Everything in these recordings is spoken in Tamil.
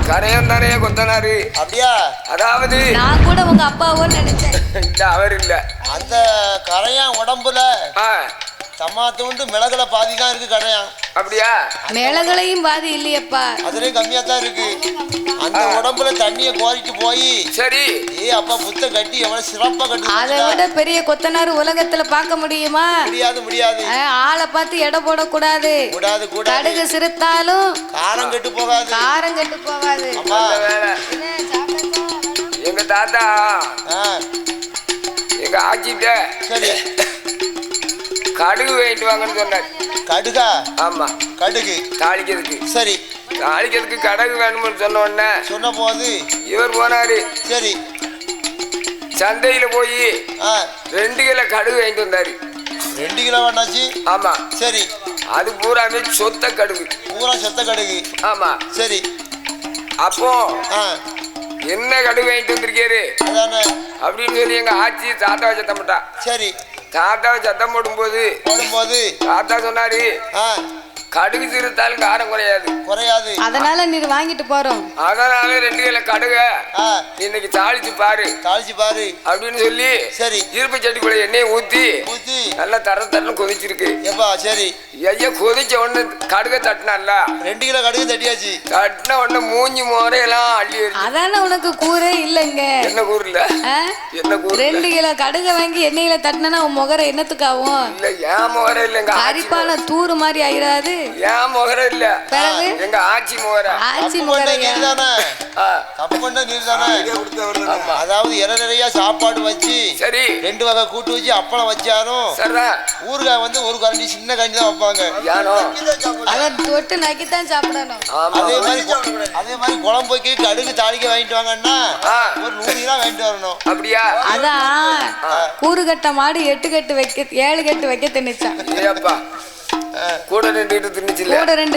கரையம் தானே கொத்தனாரு. அப்படியா? அதாவது நான் கூட உங்க அப்பாவோன்னு நினைச்சேன். இல்ல அவர் இல்ல. அந்த கரையான் உடம்புல தம்மாத்தோண்டு மிளகுல பாதி தான் இருக்கு கரையான். அப்படியா? மிளகுலையும் பாதி இல்லையப்பா, அதுலயும் கம்மியா தான் இருக்கு. அந்த உடம்புல தண்ணிய கோரிட்டு போய் சரி அப்பா புத்த கட்டி எவ்வளவு சிறப்பா கட்டி. அதை விட பெரிய கொத்தனார் உலகத்துல பார்க்க முடியுமா? முடியாது முடியாது. ஆளை பார்த்து எடை போடக்கூடாது. கூடாது கூடாது. கடுகு சிறுத்தாலும் காரம் கெட்டு போகாது. காரம் கெட்டு போகாது. எங்க தாத்தா எங்க ஆச்சிட்ட சரி கடுகு வாங்கிட்டு வாங்கன்னு சொன்னார். கடுகா? ஆமா கடுகு தாளிக்கிறதுக்கு. சரி தாளிக்கிறதுக்கு கடுகு வேணும்னு சொன்ன உடனே சொன்ன போது இவர் போனாரு. சரி சந்தையில போய் 2 கிலோ கடுகு வாங்கிட்டு வந்தாரு. 2 கிலோ வேண்டாச்சு. ஆமா சரி. அது பூராமே சொத்த கடுகு. பூரா சொத்த கடுகு. ஆமா சரி. அப்போ என்ன கடுகு வாங்கிட்டு வந்திருக்காரு அதானே அப்படின்னு சொல்லி எங்க ஆச்சி தாத்தாவை சத்தம் போட்டா. சரி. தாத்தாவை சத்தம் போடும்போது தாத்தா சொன்னாரு கடுகு சிறுத்தாலும் காரம் குறையாது. அதனால நீ வாங்கிட்டு போறோம். அதனால 2 கிலோ கடுக இன்னைக்கு தாளிச்சு பாரு அப்படின்னு சொல்லி சரி இருப்பு சட்டிக்குள்ள எண்ணெயை ஊத்தி நல்லா தரன்னு கொதிச்சிருக்கு. சரி ஐயா கொதிச்ச உடனே கடுக தட்டினால 2 கிலோ கடுகு தட்டியாச்சு. தட்டின உடனே மூஞ்சி மோரையெல்லாம் அள்ளி. அதான உனக்கு கூரே இல்லைங்க. என்ன கூறுல? என்ன கூறு? 2 கிலோ கடுக வாங்கி எண்ணெயில தட்டினா உன் முகர என்னத்துக்கு ஆகும்? இல்ல ஏன் முகர இல்லைங்க, அரிப்பான தூறு மாதிரி ஆயிராது. ஏன் முகர இல்ல, எங்க ஆச்சி முகர. ஆச்சி முகர தப்பு பண்ண நீர் தானே. அதாவது இலை நிறைய சாப்பாடு வச்சு சரி 2 வகை கூட்டு வச்சு அப்பளம் வச்சாரும் ஊறுகாய் வந்து ஒரு கரண்டி சின்ன கரண்டி தான் வைப்பாங்க. அதை தொட்டு நக்கித்தான் சாப்பிடணும். அதே மாதிரி குழம்பு வைக்க கடுகு தாளிக்க வாங்கிட்டு வாங்கன்னா ஒரு 100 கிலோ வாங்கிட்டு வரணும். அப்படியா? அதான் கூறு கட்ட மாடு 8 கட்டு வைக்க 7 கட்டு வைக்க தின்னுச்சான். கூட 2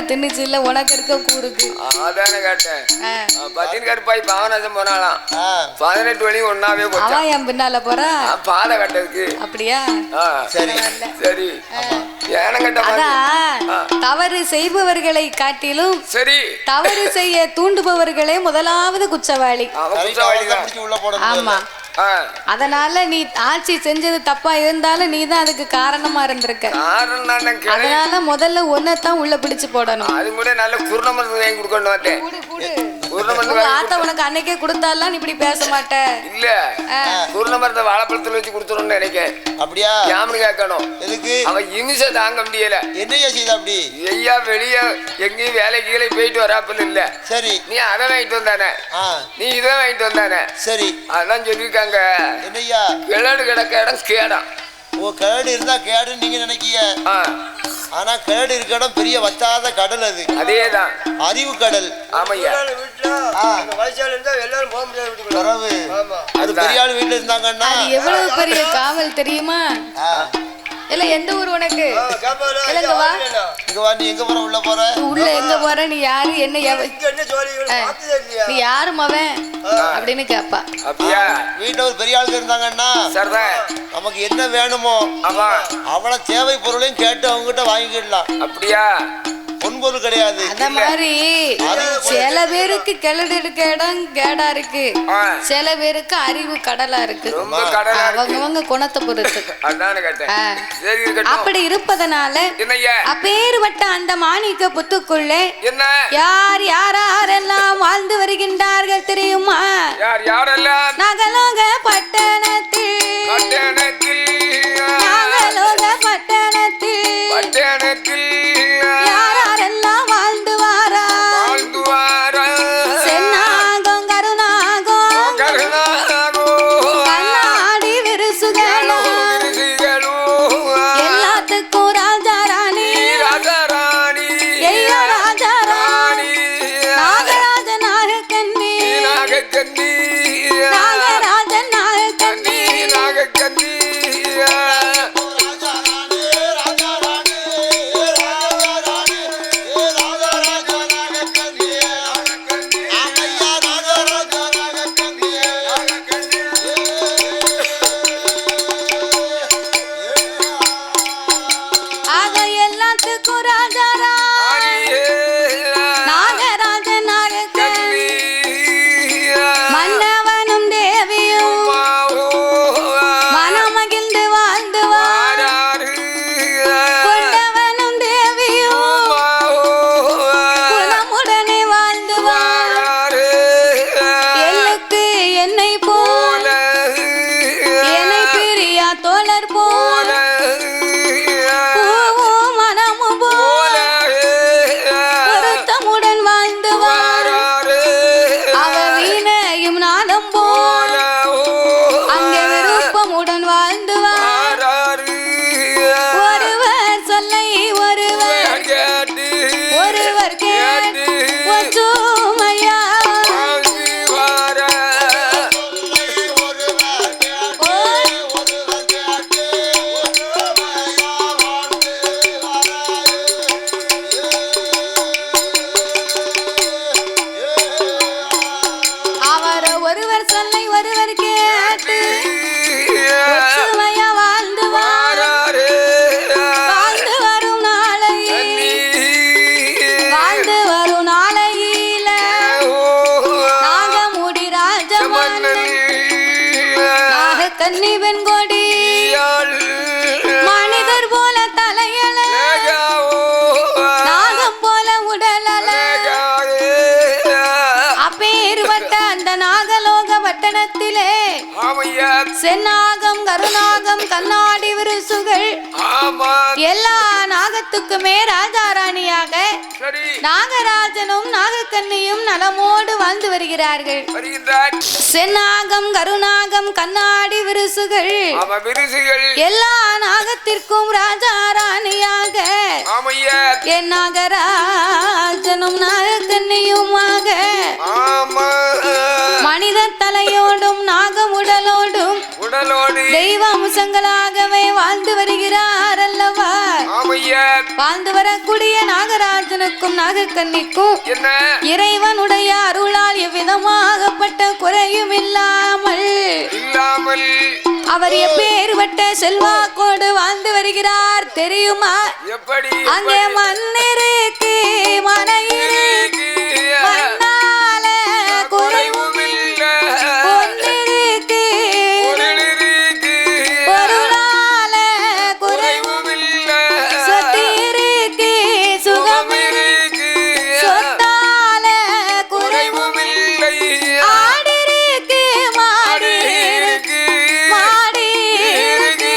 தின்னுச்சு இல்ல உனக்கு இருக்க கூறுக்கு. அதானே கேட்டேன். பத்தின் கருப்பாய் பாவநாசம் போனாலாம் 18 வழி ஒன்னாவே போச்சு. அவன் என் பின்னால போறா பாதை கட்டதுக்கு. அப்படியா? சரி சரி. தவறு செய்பவர்களை காட்டிலும் சரி தவறு செய்ய தூண்டுபவர்களே முதலாவது குற்றவாளி. ஆமா. அதனால நீ ஆட்சி செஞ்சது தப்பா இருந்தாலும் நீ தான் அதுக்கு காரணமா இருந்திருக்க. அதனால முதல்ல ஒன்னதான் உள்ள பிடிச்சு போடணும். அது கூட நல்ல குருணமருந்து வாங்கி கொடுக்கணும். ஆத்தா உனக்கு அன்னைக்கே கொடுத்தாலாம் இப்படி பேச மாட்ட. இல்ல குருணமருந்த வாழைப்பழத்துல வச்சு கொடுத்துருன்னு நினைக்கிறேன். அப்படியா? யாமனு கேட்கணும். எதுக்கு? அவன் இனிஷ தாங்க முடியல. என்னையா செய்த அப்படி? ஐயா வெளிய எங்கேயும் வேலைக்கு கீழே போயிட்டு வராப்பல இல்ல. சரி நீ அதை வாங்கிட்டு வந்தானே, நீ இதை வாங்கிட்டு வந்தானே. சரி அதான் சொல்லிருக்காங்க. என்னையா? கிழடு கிடக்க இடம் கேடா. கிழடு இருந்தா கேடுன்னு நீங்க நினைக்கீங்க. ஆனா கிழடு இருக்க இடம் பெரிய வத்தாத கடல். அது அதேதான் அறிவு கடல். ஆமையா. அது பெரிய ஆளு வீட்டுல இருந்தாங்கன்னா எவ்வளவு பெரிய காவல் தெரியுமா? இல்ல எந்த ஊர் உனக்கு? நீ எங்க போற? உள்ள போற? உள்ள எங்க போற? நீ யாரு? என்ன நீ யாரு மவன் அப்படின்னு கேப்பா. அப்படியா? வீட்டுல ஒரு பெரிய ஆளுங்க இருந்தாங்கன்னா நமக்கு என்ன வேணுமோ அவள தேவை பொருளையும் கேட்டு அவங்க கிட்ட வாங்கிக்கிடலாம். அப்படியா? பொன்பொருள் கிடையாது. அத மாதிரி சில பேருக்கு கிழடு இருக்க இடம் கேடா இருக்கு, சில பேருக்கு அறிவு கடலா இருக்கு. அவங்க குணத்தை பொறுத்து. அப்படி இருப்பதனால அப்பேறுபட்ட அந்த மாணிக்க புத்துக்குள்ளே யார் யாரெல்லாம் வாழ்ந்து வருகின்றார்கள் தெரியுமா? நகலோக பட்டணத்தில் யாரெல்லாம் வாழ்ந்து வாரா? சென்னாகம் கருணாகம் கண்ணாடி விரிசுகளோ எல்லாத்துக்கும் ராஜாராணி ஐயோ ராஜாராணி நாகராஜன் நாகக்கண்ணி நாகராஜன் நாகக்கண்ணி எல்லாத்துக்கும் ராஜாரா நாகராஜன் நாகக்கண்ணி கன்னி வெண்கொடி மனிதர் போல தலையல நாகம் போல உடலல அப்பேற்பட்ட அந்த நாகலோக பட்டணத்திலே சென்னாகம் கருநாகம் கண்ணாடி விருசுகள் எல்லா நாகத்துக்குமே ராஜா ராணியாக நாகராஜனும் நாகக்கன்னியும் நலமோடு வாழ்ந்து வருகிறார்கள். சென்னாகம் கருநாகம் கண்ணாடி விருசுகள் எல்லா நாகத்திற்கும் ராஜா ராணியாக என் நாகராஜனும் நாகக்கன்னியுமாக மனித தலையோடும் நாகம் உடலோடும் தெய்வ அம்சங்களாகவே வாழ்ந்து வருகிறார் அல்லவா. வாழ்ந்து வரக்கூடிய நாகராஜனுக்கும் நாகக்கன்னிக்கும் இறைவனுடைய அருளால் எவ்விதமாகப்பட்ட குறையும் இல்லாமல் அவர் எப்பேற்பட்ட செல்வாக்கோடு வாழ்ந்து வருகிறார் தெரியுமா? அங்கே மண்ணிருக்கு மனையிருக்கு மண்ணால குறைவும் பொன்னிருக்கு பொருளால குறைவும் சொத்திருக்கு சுகமிருக்கு சொத்தால குறைவும் ஆடிருக்கு மாடிருக்கு மாடிருக்கு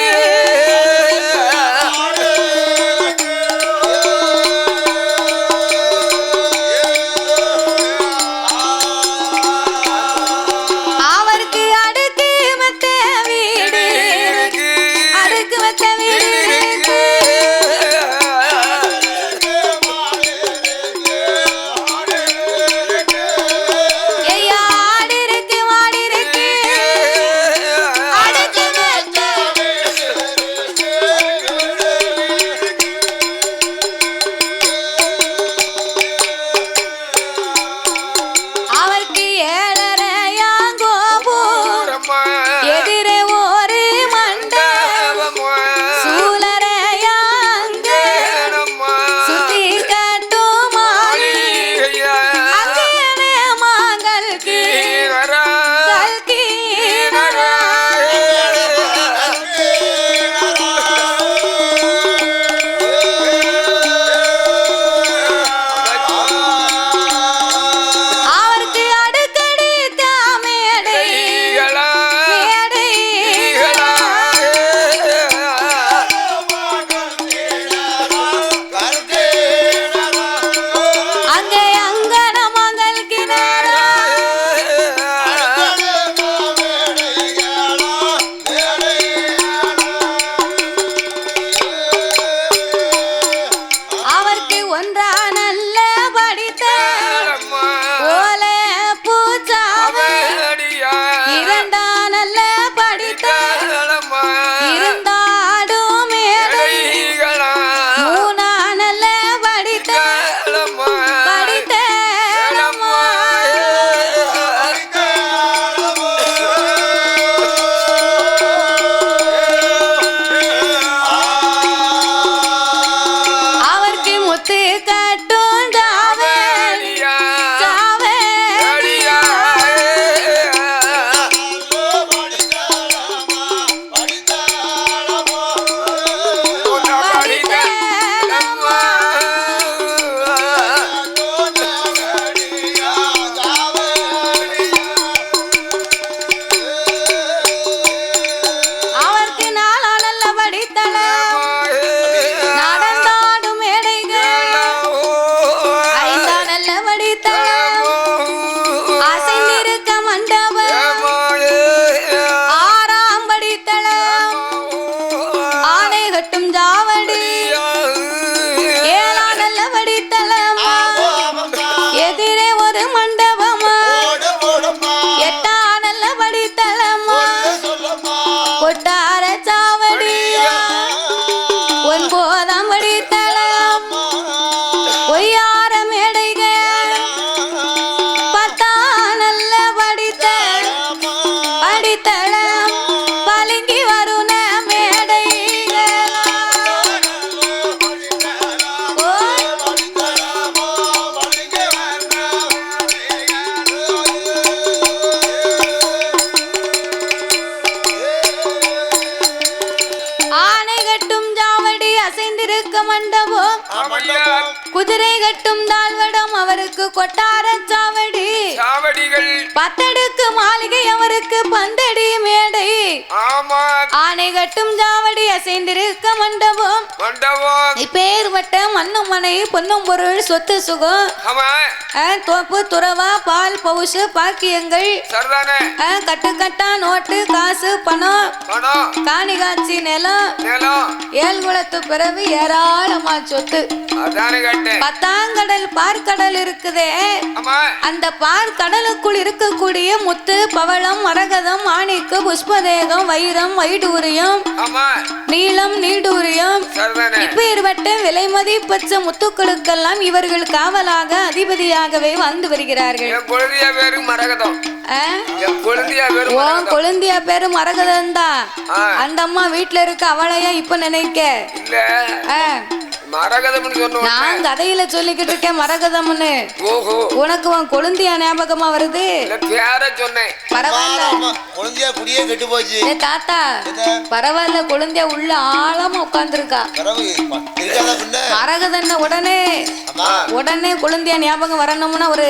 காணிகள் பத்தடுக்கு மாளிகை அவருக்கு பந்தடி மேடை ஆமா ஆனை கட்டும் ஜாவடி அசைந்திருக்க மண்டபம் இப்பேற்பட்ட மண்ணும் மனை பொன்னும் பொருள் சொத்து சுகம் தோப்பு துறவா பால் பவுசு பாக்கியங்கள் கட்டுக்கட்டா நோட்டு காசு பணம் காணி காட்சி நிலம் ஏழ்குளத்து பிறகு ஏராளமா சொத்து பத்தாங்கடல் பார்க்கடல் இருக்குதே அந்த பார்க்கடலுக்குள் இருக்கக்கூடிய முத்து பவளம் மரகதம் மாணிக்கு புஷ்பதேகம் வைரம் வைடூரியம் நீளம் நீடூரியம் இப்பேற்பட்ட விலை மதிப்பற்ற முத்துக்களுக்கெல்லாம் இவர்கள் காவலாக அதிபதியாகவே வாழ்ந்து வருகிறார்கள். கொழுந்தியா பேரு மரகதம் தான். அந்த அம்மா வீட்டுல இருக்க அவளையா இப்ப நினைக்க நான் கதையில சொல்லிக்கிட்டு இருக்கேன் மரகதம்னு. உனக்கு உன் கொழுந்தியா ஞாபகமா வருது? தாத்தா பரவாயில்ல, கொழுந்தியா உள்ள ஆழமா உட்கார்ந்துருக்கா. மரகதம் உடனே கொழுந்தியா ஞாபகம் வரணும்னா ஒரு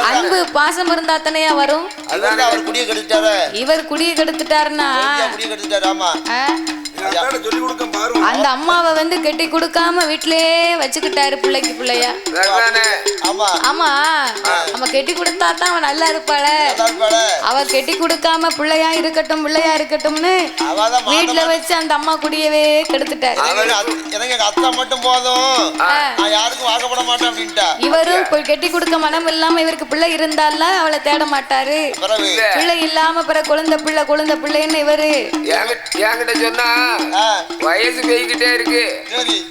அன்பு பாசம் இருந்தா தானையா வரும். இவர் குடிய கெடுத்துட்டாருன்னா அந்த அம்மாவை வந்து கெட்டி கொடுக்காம வீட்லயே வச்சுக்கிட்டாரு பிள்ளைக்கு பிள்ளையா. ஆமா நம்ம கெட்டி கொடுத்தா தான் அவன் நல்லா இருப்பாள. அவ கெட்டி கொடுக்காம பிள்ளையா இருக்கட்டும்னு வீட்டுல வச்சு அந்த அம்மா குடியவே கெடுத்துட்டாரு. இவரும் கெட்டி கொடுக்க மனம் இல்லாம இவருக்கு பிள்ளை இருந்தால அவளை தேட மாட்டாரு. பிள்ளை இல்லாம பிற குழந்தை பிள்ளைன்னு இவரு சொன்னா வயசு போய்கிட்டே இருக்கு,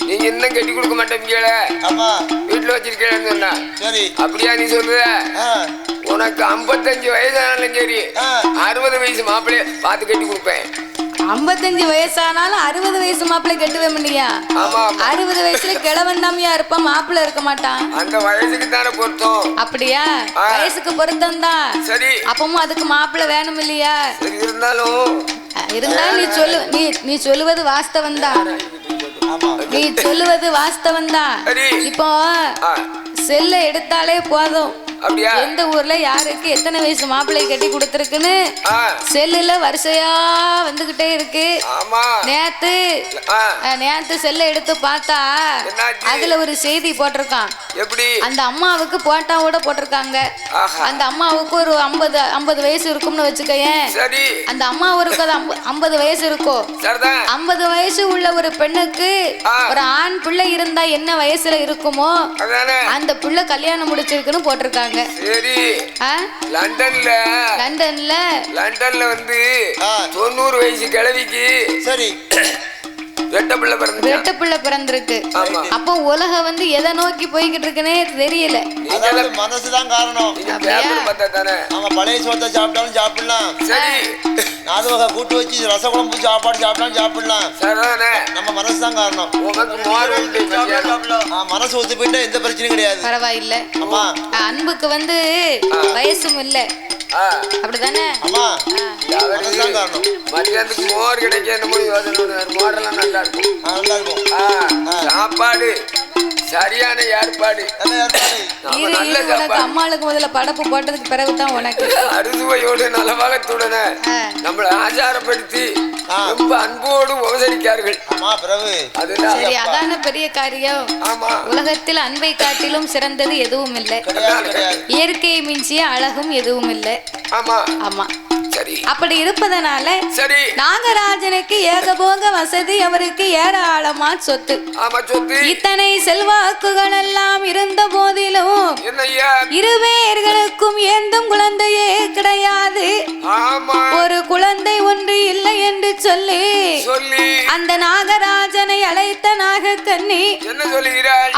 நீங்க இன்னும் கட்டி கொடுக்க மாட்டேங்கல வீட்டுல வச்சிருக்கேன்னு சொன்னா அப்படியா நீ சொல்ற? உனக்கு 55 வயசானாலும் சரி 60 வயசு மாப்பிள்ளைய பார்த்து கட்டி கொடுப்பேன். 55 வயசானாலும் 60 வயசு மாப்பிள்ளை கட்டுவேன் இல்லையா? 60 வயசுல கிழவண்டாமையா இருப்பான், மாப்பிள்ளை இருக்க மாட்டான். அந்த வயசுக்கு தானே பொருத்தம். அப்படியா? வயசுக்கு பொருத்தம் தான். சரி, அப்பவும் அதுக்கு மாப்பிள்ளை வேணும் இல்லையா? இருந்தாலும் நீ சொல்லுவது வாஸ்தவம் தான். இப்போ செல்ல எடுத்தாலே போதும், எந்த ஊர்ல யாருக்கு எத்தனை வயசு மாப்பிள்ளை கட்டி கொடுத்திருக்குன்னு செல்லுல வரிசையா வந்துகிட்டே இருக்கு. நேத்து செல்ல எடுத்து பார்த்தா அதுல ஒரு செய்தி போட்டிருக்கான். அந்த அம்மாவுக்கு போட்டாவோட போட்டிருக்காங்க. அந்த அம்மாவுக்கு ஒரு 50 வயசு இருக்கும்னு வச்சுக்கேன். அந்த அம்மாவுக்கு 50 வயசு இருக்கும். 50 வயசு உள்ள ஒரு பெண்ணுக்கு ஒரு ஆண் பிள்ளை இருந்தா என்ன வயசுல இருக்குமோ அந்த பிள்ளை கல்யாணம் முடிச்சிருக்குன்னு போட்டிருக்காங்க. சரி, லண்டன்ல வந்து 90 வயசு கிழவிக்கு சரி ரெட்ட பிள்ளை பிறந்திருக்கு. அப்போ உலகம் வந்து எதை நோக்கி போய்கிட்டு இருக்குன்னே தெரியல. மனசுதான் காரணம். பழைய சோத்தை சாப்பிட்டாலும் சாப்பிடலாம், நாலு வகை கூட்டு வச்சு ரசகுழம்பு சாப்பாடு சாப்பிடலாம். நம்ம மனசுதான் காரணம். மனசு ஒத்து போயிட்டா எந்த பிரச்சனையும் கிடையாது. பரவாயில்ல. அன்புக்கு வந்து வயசும் இல்ல, அப்படிதானே? மத்தியானத்துக்கு மோர் கிடைக்க மோரெல்லாம் நல்லா இருக்கும். சாப்பாடு சரியான ஏற்பாடு. அம்மாளுக்கு முதல்ல படப்பு போட்டதுக்கு பிறகுதான் உனக்கு அறுசுவையோடு நலவாகத்துடன நம்மளை ஆச்சாரப்படுத்தி ரொம்ப அன்போடு உபசரிக்கார்கள். அதான பெரிய காரியம். உலகத்தில் அன்பை காட்டிலும் சிறந்தது எதுவும் இல்லை. இயற்கையை மிஞ்சிய அழகும் எதுவும் இல்லை. ஆமா, அப்படி இருப்பதனால நாகராஜனுக்கு ஏகபோக வசதி, அவருக்கு ஏராளமா சொத்து. இத்தனை செல்வாக்குகள் எல்லாம் இருந்த போதிலும் இருவேர்களுக்கும் ஏந்தும் குழந்தையே கிடையாது. ஒரு குழந்தை ஒன்று இல்லை என்று சொல்லி அந்த நாகராஜனை அழைத்த நாகக்கன்னி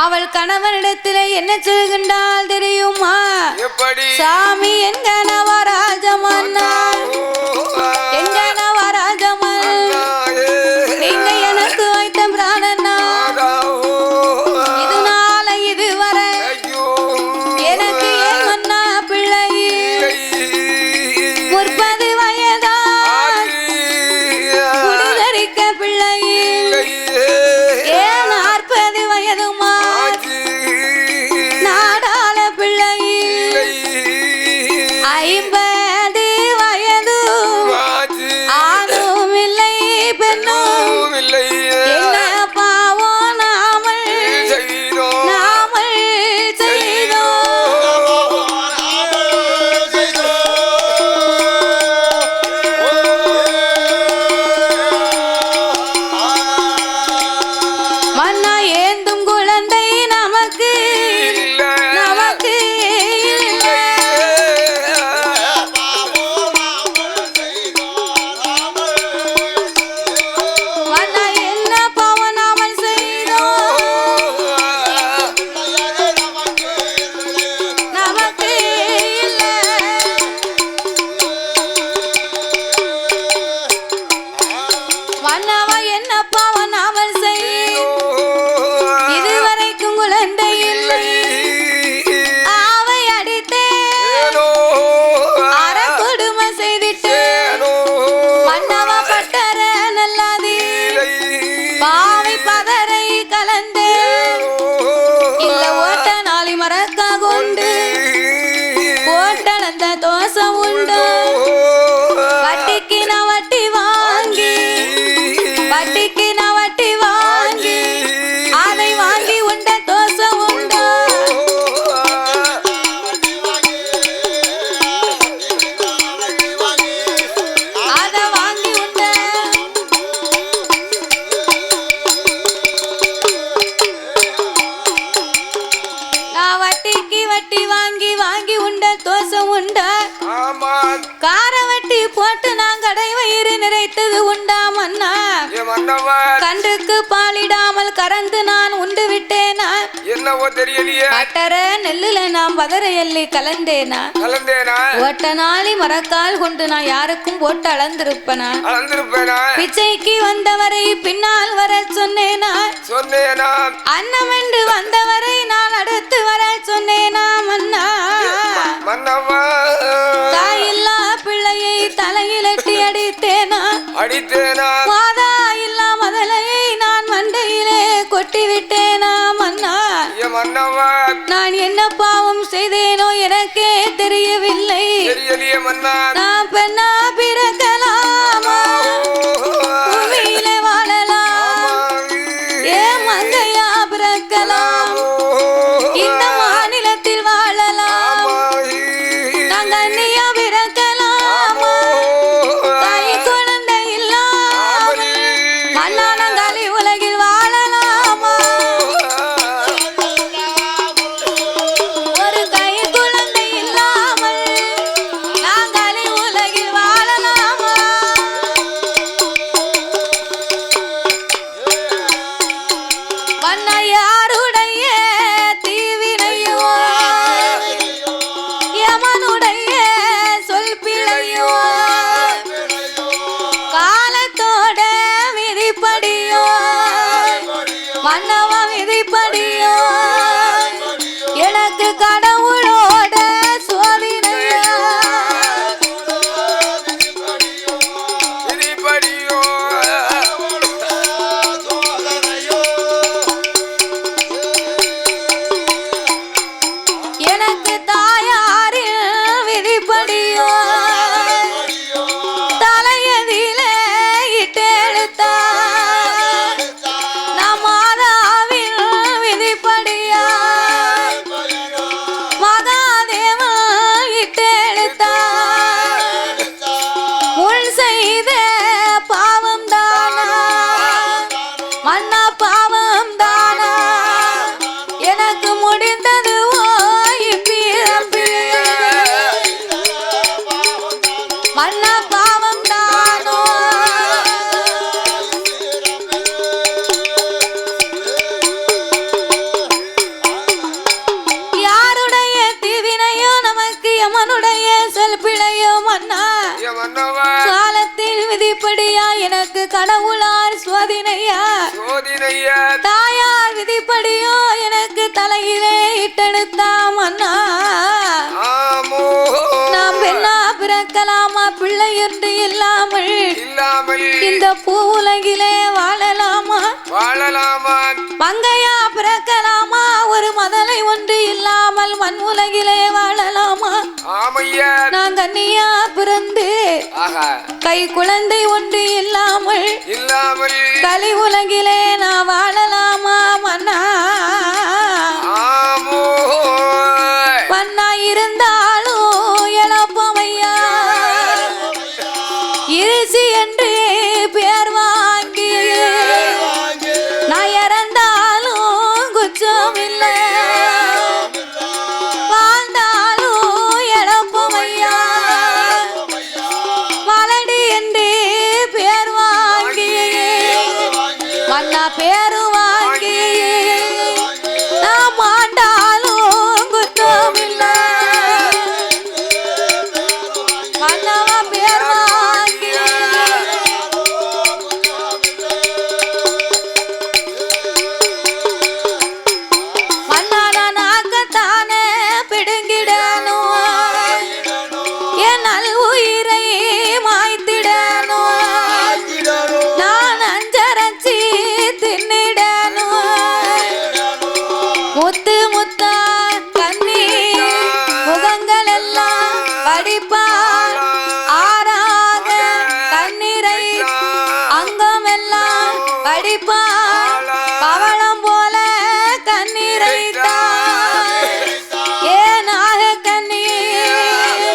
அவள் கணவனிடத்திலே என்ன சொல்கின்றாள் தெரியுமா? சாமி என் கணவராஜமன்னா, எங்க நவராஜமன் நீங்க எனக்கு வைத்த பிராணனா, இதனால இதுவரை எனக்கு ஏன் மன்னா பிள்ளை 40 வயதா குடிதரிக்க பிள்ளை ஏன் 40 வயதுமா நாடாள பிள்ளை கன்றுக்கு பாலிடாமல் கறந்து நான் உண்டு விட்டேனா என்னவோ தெரியலையே பட்டர நெல்லுல நான் பதற எல்லி கலந்தேனா ஓட்ட நாளி மரக்கால் கொண்டு நான் யாருக்கும் போட்டு அளந்திருப்பனா பிச்சைக்கு வந்தவரை பின்னால் வர சொன்னேனா அன்னமென்று வந்தவரை நான் அடுத்து வர சொன்னேனா மன்னா தாயில்லா பிள்ளையை தலையிலட்டி அடித்தேனா மாதா இல்லா மதலையை நான் மண்டையிலே கொட்டி விட்டேனா மன்னா நான் என்ன பாவம் செய்தேனோ எனக்கே தெரியவில்லை நான் பெண்ணா பிறக்கலாமா பூமியிலே வாழலாம் ஏன் மங்கையா பிறக்கலாம் இந்த மாநிலத்தில் வாழலாம் நான் கண்ணியா பிறக்கலாமா தாய் குழந்தை இல்லாமல் மண்ணானங்காலி உலகில் வாழலாமா ஒரு கை குழந்தை இல்லாமல் நாங்காலி உலகில் வாழலாமா மன்னா யாருடைய தீவினையோ யமனுடைய சொல் பிழையோ காலத்தோட விதிப்படியோ மன்னவ விதிப்படியோ எனக்கு கடவுளோட சோதனையா எனக்கு தாயாரில் விதிப்படியோ தலையதிலே இட்டெழுத்தா நம் மாதாவில் விதிப்படியா மகாதேவன் இட்டெழுத்தா உள் செய்த பாவம் தானா மன்னா பாவம் தானா எனக்கு முடிந்தது மன்னா பாவம் தானோ யாருடைய தீவினையோ நமக்கு யமனுடைய சொல் பிழையோ மன்னா காலத்தில் விதிப்படியா எனக்கு கடவுளார் சோதனையா தாயார் விதிப்படியோ எனக்கு தலையிலே இட்டெடுத்தா மன்னா நாம் பெண்ணா பிறக்கலாமா பிள்ளை என்று இல்லாமல் இந்த பூ உலகிலே வாழலாமா மங்கையா பிறக்கலாமா ஒரு மதலை ஒன்று இல்லாமல் மண் உலகிலே வாழலாமா நான் கன்னியா பிறந்து கை குழந்தை ஒன்று இல்லாமல் கலி உலகிலே நான் வாழலாமா மன்னா மன்னா இருந்தாலும் எழப்பமையா இருசி என்று பேர் வாங்கி நான் இறந்தாலும் குற்றம் இல்லை வாழ்ந்தாலும் எழப்பமையா மலடி என்று பேர் வாங்கி மன்னா பேரு வாங்கி நான் மாண்டாலும் குற்றம் இல்லை மன்னவா பேர் வாங்கி மன்னான நாக்கத்தானே பிடுங்கிடணும் என் நல் உயிரை மாய்த்திடணும் நான் அஞ்சரச்சி தின்னிடணும் முத்து முத்தா கண்ணி முகங்கள் எல்லாம் படிப்பார் ஆறாக கண்ணீரை அங்கம் எல்லாம் படிப்பார் பவளம் போல கண்ணீரை ஏனாக கண்ணீர்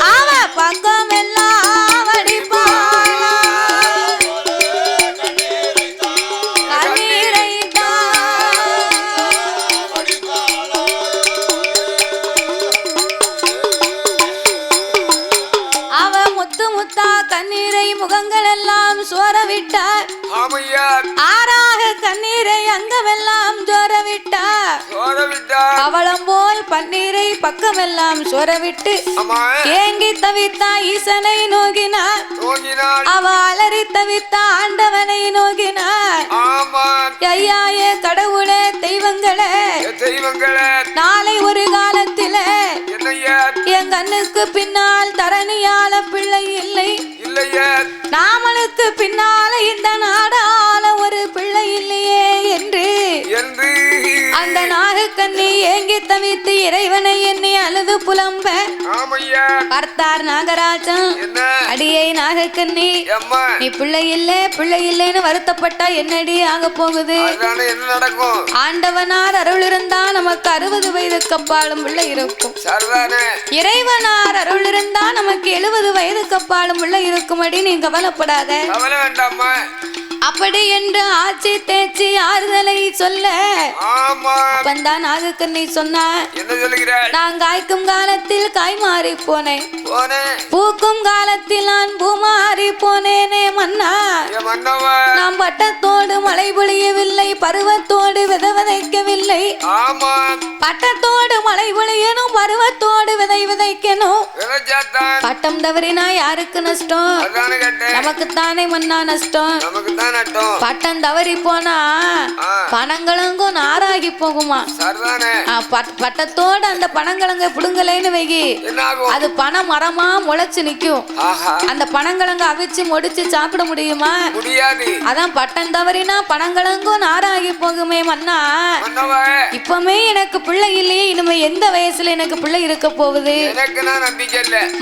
அவ பக்கம் எல்லாம் வடிப்பார் கண்ணீரை அவ முத்து முத்தா கண்ணீரை முகங்கள் எல்லாம் சோரவிட்டார். ஆறாக கண்ணீரை அங்கமெல்லாம் சோரவிட்டார். பவளம் போல் பன்னீரை பக்கமெல்லாம் சோரவிட்டு ஏங்கி தவித்தா ஈசனை நோக்கினார். அவ அலறி தவித்த ஆண்டவனை நோக்கினார். ஐயாயே கடவுளே தெய்வங்களே நாளை ஒரு காலத்தில என் கண்ணுக்கு பின்னால் தரணியால பிள்ளை இல்லை, நாமளுக்கு பின்னால இந்த நாடால ஒரு பிள்ளை இல்லையே என்று அந்த நாகக்கண்ணி ஏங்கி தவித்து இறைவனை எண்ணி அழுது புலம்ப பார்த்தார் நாகராஜன். அடியை நாகக்கண்ணி, நீ பிள்ளை இல்லைன்னு வருத்தப்பட்டா என்னடி ஆக போகுது? ஆண்டவனார் அருள் இருந்தா நமக்கு 60 வயதுக்கு அப்பாலும் பிள்ளை இருக்கும். இறைவனார் அருள் இருந்தா நமக்கு 70 வயதுக்கு அப்பாலும் பிள்ளை இருக்கும். அடி நீ கவலைப்படாத. அப்படி என்று ஆட்சி தேச்சி ஆறுதலை சொல்ல அப்பந்தான் நாகக்கண்ணி சொன்னா, நான் காய்க்கும் காலத்தில் காய் மாறி போனேன், பூக்கும் காலத்தில் நான் பூ மாறி போனேனே மன்னா. நாம் பட்டத்தோடு மழை பொழியவில்லை, பருவத்தோடு விதை விதைக்கவில்லை. பட்டத்தோடு மழை பொழியணும், பருவத்தோடு விதை விதைக்கணும். பட்டம் தவறினா யாருக்கு நஷ்டம்? நமக்குத்தானே மன்னா நஷ்டம். பட்டம் தவறி போனா பனங்கிழங்கும் நாராகி போகுமா? பட்டத்தோட அந்த பனங்கிழங்க புடுங்கலைன்னு வைகி, அது பனை மரமா முளைச்சு நிக்கும். அந்த பனங்கிழங்க அவிச்சு முடிச்சு சாப்பிட முடியுமா? அதான் பட்டம் தவறினா பனங்கிழங்கும் நாராகி போகுமே மன்னா. இப்பமே எனக்கு பிள்ளை இல்லையே, இனிமே எந்த வயசுல எனக்கு பிள்ளை இருக்க போகுது?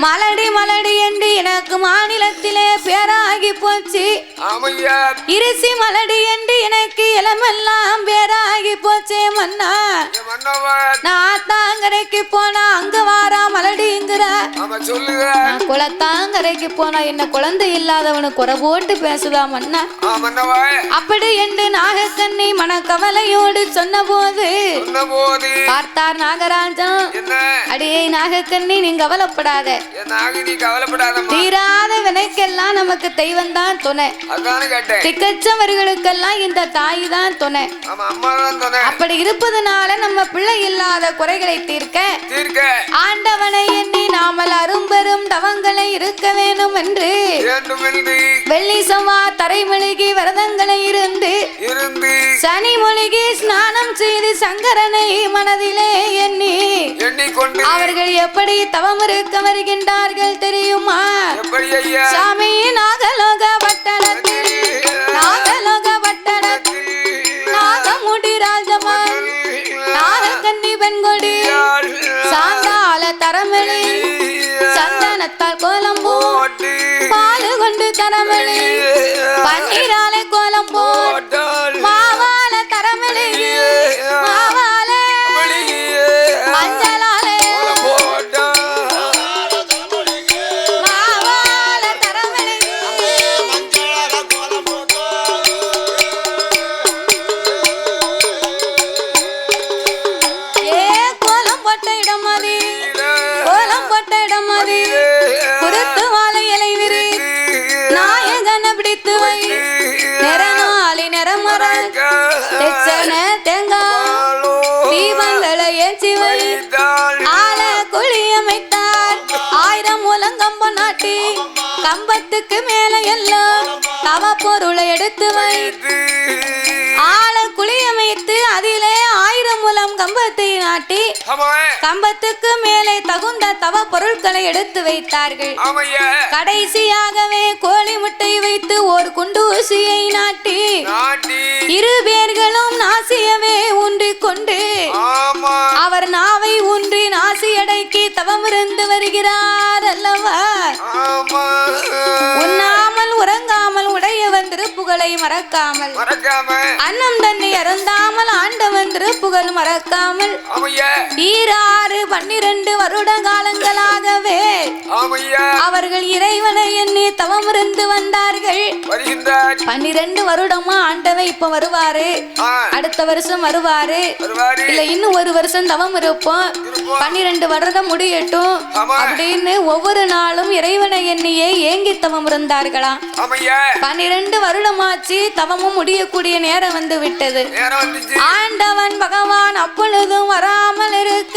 மலடி மலடி என்று எனக்கு மாநிலத்திலே பேராகி போச்சு. இருசி மலடி என்று எனக்கு இளமெல்லாம் பேராகி போச்சே மன்னா. நான் தாங்கரைக்கு போனா அங்க வாரா மலடிங்கிற, குளத்தாங்கரைக்கு போனா என்ன குழந்தை இல்லாதவனு குறை போட்டு பேசுதா மன்னா. அப்படி என்று நாகக்கண்ணி மனக்கவலையோடு சொன்ன போது பார்த்தார் நாகராஜன். அடியே நாகக்கண்ணி, நீ கவலைப்படாத. தீராத வினைக்கெல்லாம் நமக்கு தெய்வம் தான் துணை. திக்கச்சவர்களுக்கெல்லாம் இந்த தாய் தான் துணை. அப்படி இருப்பதனால நம்ம பிள்ளை இல்லாத குறைகளை தீர்க்க ஆண்டவனை எண்ணி நாமல் அரும்பெரும் தவங்களை இருக்க வேண்டும் என்று வெள்ளி செவ்வாய் தரைமொழிகி விரதங்களை இருந்து சனி மொழிகி ஸ்நானம் செய்து சங்கரனை மனதிலே எண்ணி அவர்கள் எப்படி தவம் இருக்க வருகின்றார்கள் தெரியுமா? சாமி நாகலோக பட்டணத்தில் நாகலோக பட்டணத்தில் நாகமுடி ராஜமான் நாகக்கண்ணி பெண்கொடி சாந்தால தரமளி சந்தனத்தால் கோலம் போட்டு பாலு கொண்டு தரமளி பன்னீரால கோலம் போட்டு மாவால தரமளி மாவால மஞ்சளாலே குருத்து வாழை இலை விரி நாயகனை பிடித்து வை நிறநாளி நிறமர தேங்காய் தீபங்களை ஏற்றி வை ஆல குழியமைத்தார் 1000 முழங்கம்ப நாட்டி கம்பத்துக்கு மேல எல்லாம் தவ பொருளை எடுத்து வை ஆல குழியமைத்து அதிலே 1000 முழம் கம்பத்தை நாட்டி கம்பத்துக்கு மேலே தகுந்த தவ பொருட்களை எடுத்து வைத்தார்கள். கடைசியாகவே கோழி முட்டை வைத்து ஒரு குண்டு ஊசியை நாட்டி 2 பேர்களும் நாசியவே ஊன்றிக் கொண்டு அவர் நாவை ஊன்றி நாசி அடக்கி தவமிருந்து வருகிறார் அல்லவா? உண்ணாமல் உறங்காமல் உடையவன் திருப்புகளை மறக்காமல் அன்னம் தன்னை அருந்தாமல் ஆண்டவன் திருப்புகள் மறக்காமல் 12 வருட காலங்களாகவே அவர்கள் இறைவனை எண்ணி தவம் இருந்து வந்தார்கள். 12 வருடமா ஆண்டவன் இப்ப வருவாரு, அடுத்த வருஷம் வருவாரு, இல்ல இன்னும் ஒரு வருஷம் தவம் இருப்போம், 12 வருடம் முடியட்டும் அப்படின்னு ஒவ்வொரு நாளும் இறைவனை எண்ணியே ஏங்கி தவம் இருந்தார்களாம். 12 வருடமாச்சு, தவமும் முடியக்கூடிய நேரம் வந்து விட்டது. ஆண்டவன் பகவான் அப்பொழுதும் வராமல் இருக்க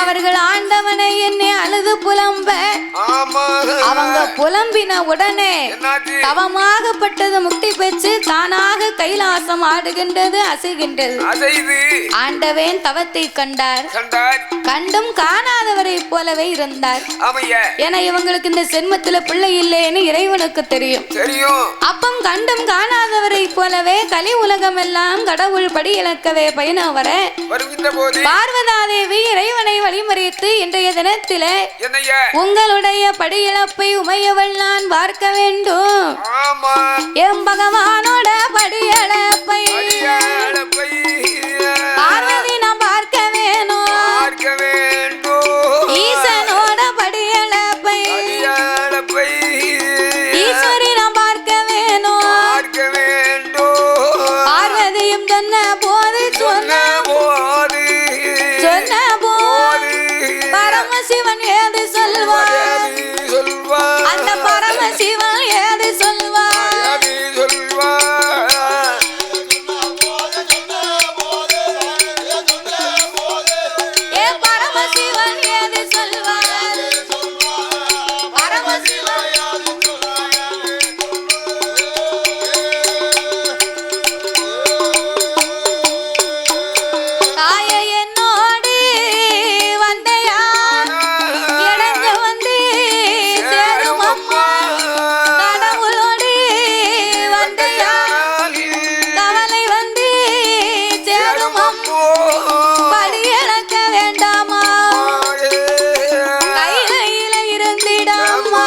அவர்கள் ஆண்டவனை எண்ணி அழுது புலம்ப, அவங்க புலம்பின உடனே தவமாகப்பட்டது முக்தி பெற்று தானாக கைலாசம் ஆடுகின்றது, அசைகின்றது. ஆண்டவன் தவத்தை கண்டார், கண்டும் காணாதவரை போலவே இருந்தார். ஏன்னா இவங்களுக்கு இந்த சென்மத்துல பிள்ளை இல்லைன்னு இறைவனுக்கு தெரியும். அப்பம் கண்டும் காணாதவரை போலவே கலி உலகம் எல்லாம் கடவுள் படி இழக்கவே பயணம் வர பார்வதாதேவி இறைவனை வழிமறித்து இன்றைய தினத்திலே உங்களுடைய படியிழப்பை உமையவள் நான் பார்க்க வேண்டும், எம் பகவானோட படியிழப்பை பார்வதி நான் பார்க்க வேணும், ஈசனோட படியிழப்பை ஈஸ்வரி நான் பார்க்க வேணும். பார்வதியும் சொன்ன போது பரமசிவன் ஏது சொல்வார், அந்த பரமசிவன் ஏது சொல்வார், ஏ பரமசிவன் ஏது சொல்வார், பரமசிவன் தாயை என்னோடு வந்தையா இடைஞ்ச வந்து சேரும் அம்மா, கடவுளோடு வந்தையா கவலை வந்து சேரும் அம்மா, படி இழக்க வேண்டாமா, கையில இருந்திடாமா,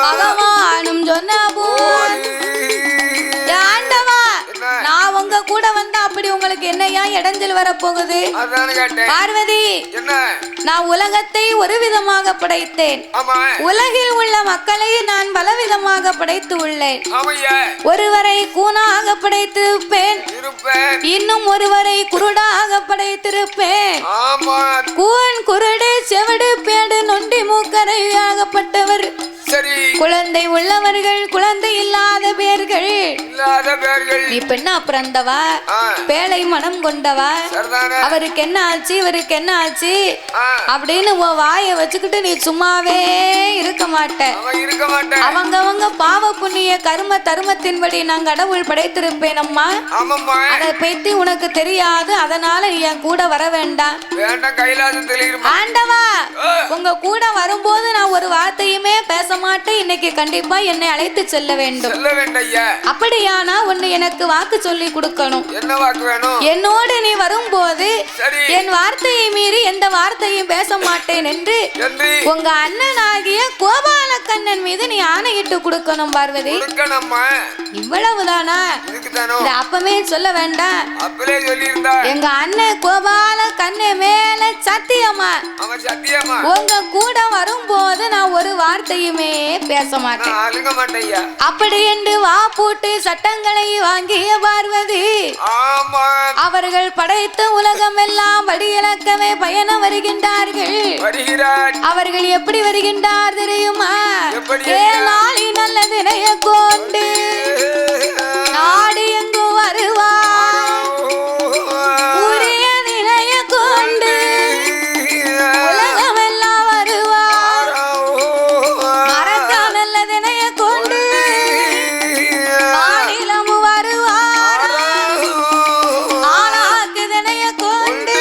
பகவானும் சொன்ன போல் ஆண்டவா நான் உங்க கூட வந்தா அப்படி உங்களுக்கு என்னையா இடைஞ்சல் வரப்போகுது? பார்வதி நான் உலகத்தை ஒரு விதமாக படைத்தேன், உலகில் உள்ள மக்களை நான் பலவிதமாக படைத்து உள்ளேன். ஒருவரை கூனாக படைத்திருப்பேன், இன்னும் ஒருவரை குருடாக படைத்திருப்பேன். கூன் குருடு செவடு பேடு நொண்டி மூக்கரையாகப்பட்டவர், குழந்தை உள்ளவர்கள் குழந்தை இல்லாத பேர்கள், நீ பெண்ணா பிறந்தவா பேழை மனம் கொண்டவா, அவருக்கு என்ன ஆச்சு இவருக்கு என்ன ஆச்சு அப்படின்னு உன் வாயை வச்சுக்கிட்டு நீ சும்மாவே இருக்க மாட்ட. அவங்க பாவ புண்ணிய கர்ம தர்மத்தின்படி நான் கடவுள் படைத்திருப்பேன் அம்மா, அதை பத்தி உனக்கு தெரியாது, அதனால நீ என் கூட வர வேண்டாம். ஆண்டவா உங்க கூட வரும்போது நான் ஒரு வார்த்தையுமே பேச மாட்டேன், இன்னைக்கு கண்டிப்பா என்னை அழைத்து செல்ல வேண்டும். அப்படியானா ஒன்னு எனக்கு வாக்கு சொல்லி கொடுக்கணும். என்னோடு நீ வரும்போது என் வார்த்தையை மீறி எந்த வார்த்தையும் பேச மாட்டேன் என்று உங்க அண்ணனாகிய கோபாலக்கண்ணன் மீது நீ ஆணையிட்டு கொடுக்கணும் பார்வதி. இவ்வளவுதானா? அப்பவே சொல்ல வேண்டாம், எங்க அண்ணன் கோபாலக்கண்ணன் மேல சத்தியமா உங்க கூட வரும்போது நான் ஒரு வார்த்தையுமே பேச மாட்டேன். அப்படி என்று வா பூட்டு சட்டங்களை வாங்கிய பார்வதி அவர்கள் படைத்த உலகம் எல்லாம் படி இழக்கவே பயணம் வருகின்றார்கள். அவர்கள் எப்படி வருகின்றார் தெரியுமா? ஏழாளி நல்லது நினைய கொண்டு நாடு எங்கு வருவார், உரிய நினைய கொண்டு உலகம் எல்லாம் வருவார், மறக்க நல்லது நினைய கொண்டு மாநிலம் வருவார், ஆளாக்கு நினைய கொண்டு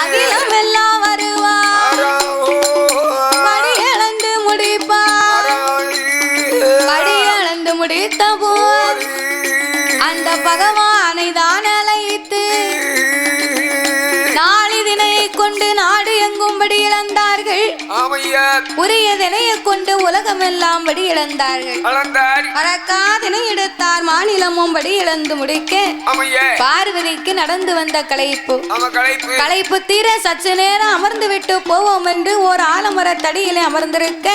அகிலம் எல்லாம் வருவார், படி இழந்து முடிப்பார். படி இழந்து முடித்த போது அந்த பகவானை தான் அழைத்து நாளிதினை கொண்டு நாடு எங்கும்படி இழந்தார்கள். தேவர்கள் உரியதனைய கொண்டு உலகமெல்லாம் வடி இழந்தார்கள். மறக்காதனை எடுத்தார் மாநிலமும் வடி இழந்து முடிக்க பார்வதிக்கு நடந்து வந்த களைப்பு தீர சற்று நேரம் அமர்ந்து விட்டு போவோம் என்று ஓர் ஆலமரத்தடியிலே அமர்ந்திருக்க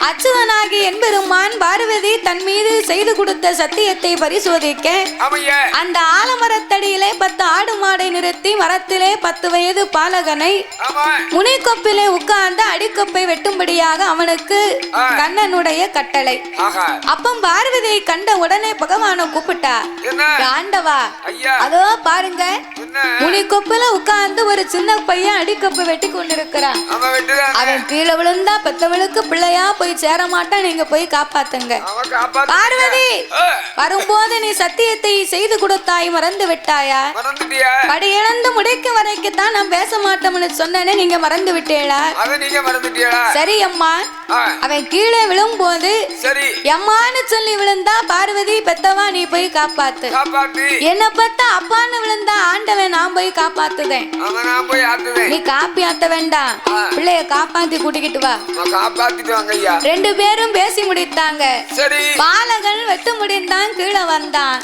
அச்சுதனாகி என்பெருமான் பார்வதி தன் மீது செய்து கொடுத்த சத்தியத்தை பரிசோதிக்க அந்த ஆலமரத்தடியிலே 10 ஆடு மாடை நிறுத்தி மரத்திலே 10 வயது பாலகனை முனைக்கொப்பிலே உட்கார்ந்து அடிக்கொப்பை வெட்டும்படியாக அவனுக்கு கண்ணனுடைய கட்டளை. அப்பம் பார்வதியை கண்ட உடனே பகவானை கூப்பிட்டா, ஆண்டவா அதோ பாருங்க முனிக்கொப்புல உட்கார்ந்து ஒரு சின்ன பையன் அடிக்கொப்பை வெட்டி கொண்டிருக்கிறான். அவன் கீழே விழுந்தா பெத்தவளுக்கு பிள்ளையா போய் சேர மாட்டான், நீங்க போய் காப்பாத்துங்க. பார்வதி வரும்போது நீ சத்தியத்தை செய்து கொடுத்தாய், மறந்து விட்டாயா? படி இழந்து முடிக்க வரைக்குத்தான் நான் பேச மாட்டோம்னு சொன்னேன்னு நீங்க மறந்து விட்டீங்களா? சரி அம்மா. அவன் கீழே விழும்போது அம்மான்னு சொல்லி விழுந்தா பார்வதி பெத்தவா நீ போய் காப்பாத்து, என்ன பத்தா அப்பான்னு விழுந்தா ஆண்டவன் நான் போய் காப்பாத்துதேன், நீ காப்பி ஆத்த வேண்டாம், பிள்ளைய காப்பாத்தி கூட்டிக்கிட்டு வா. ரெண்டு பேரும் பேசி முடித்தாங்க. பாலகன் வெட்டு முடிந்தான், கீழே வந்தான்.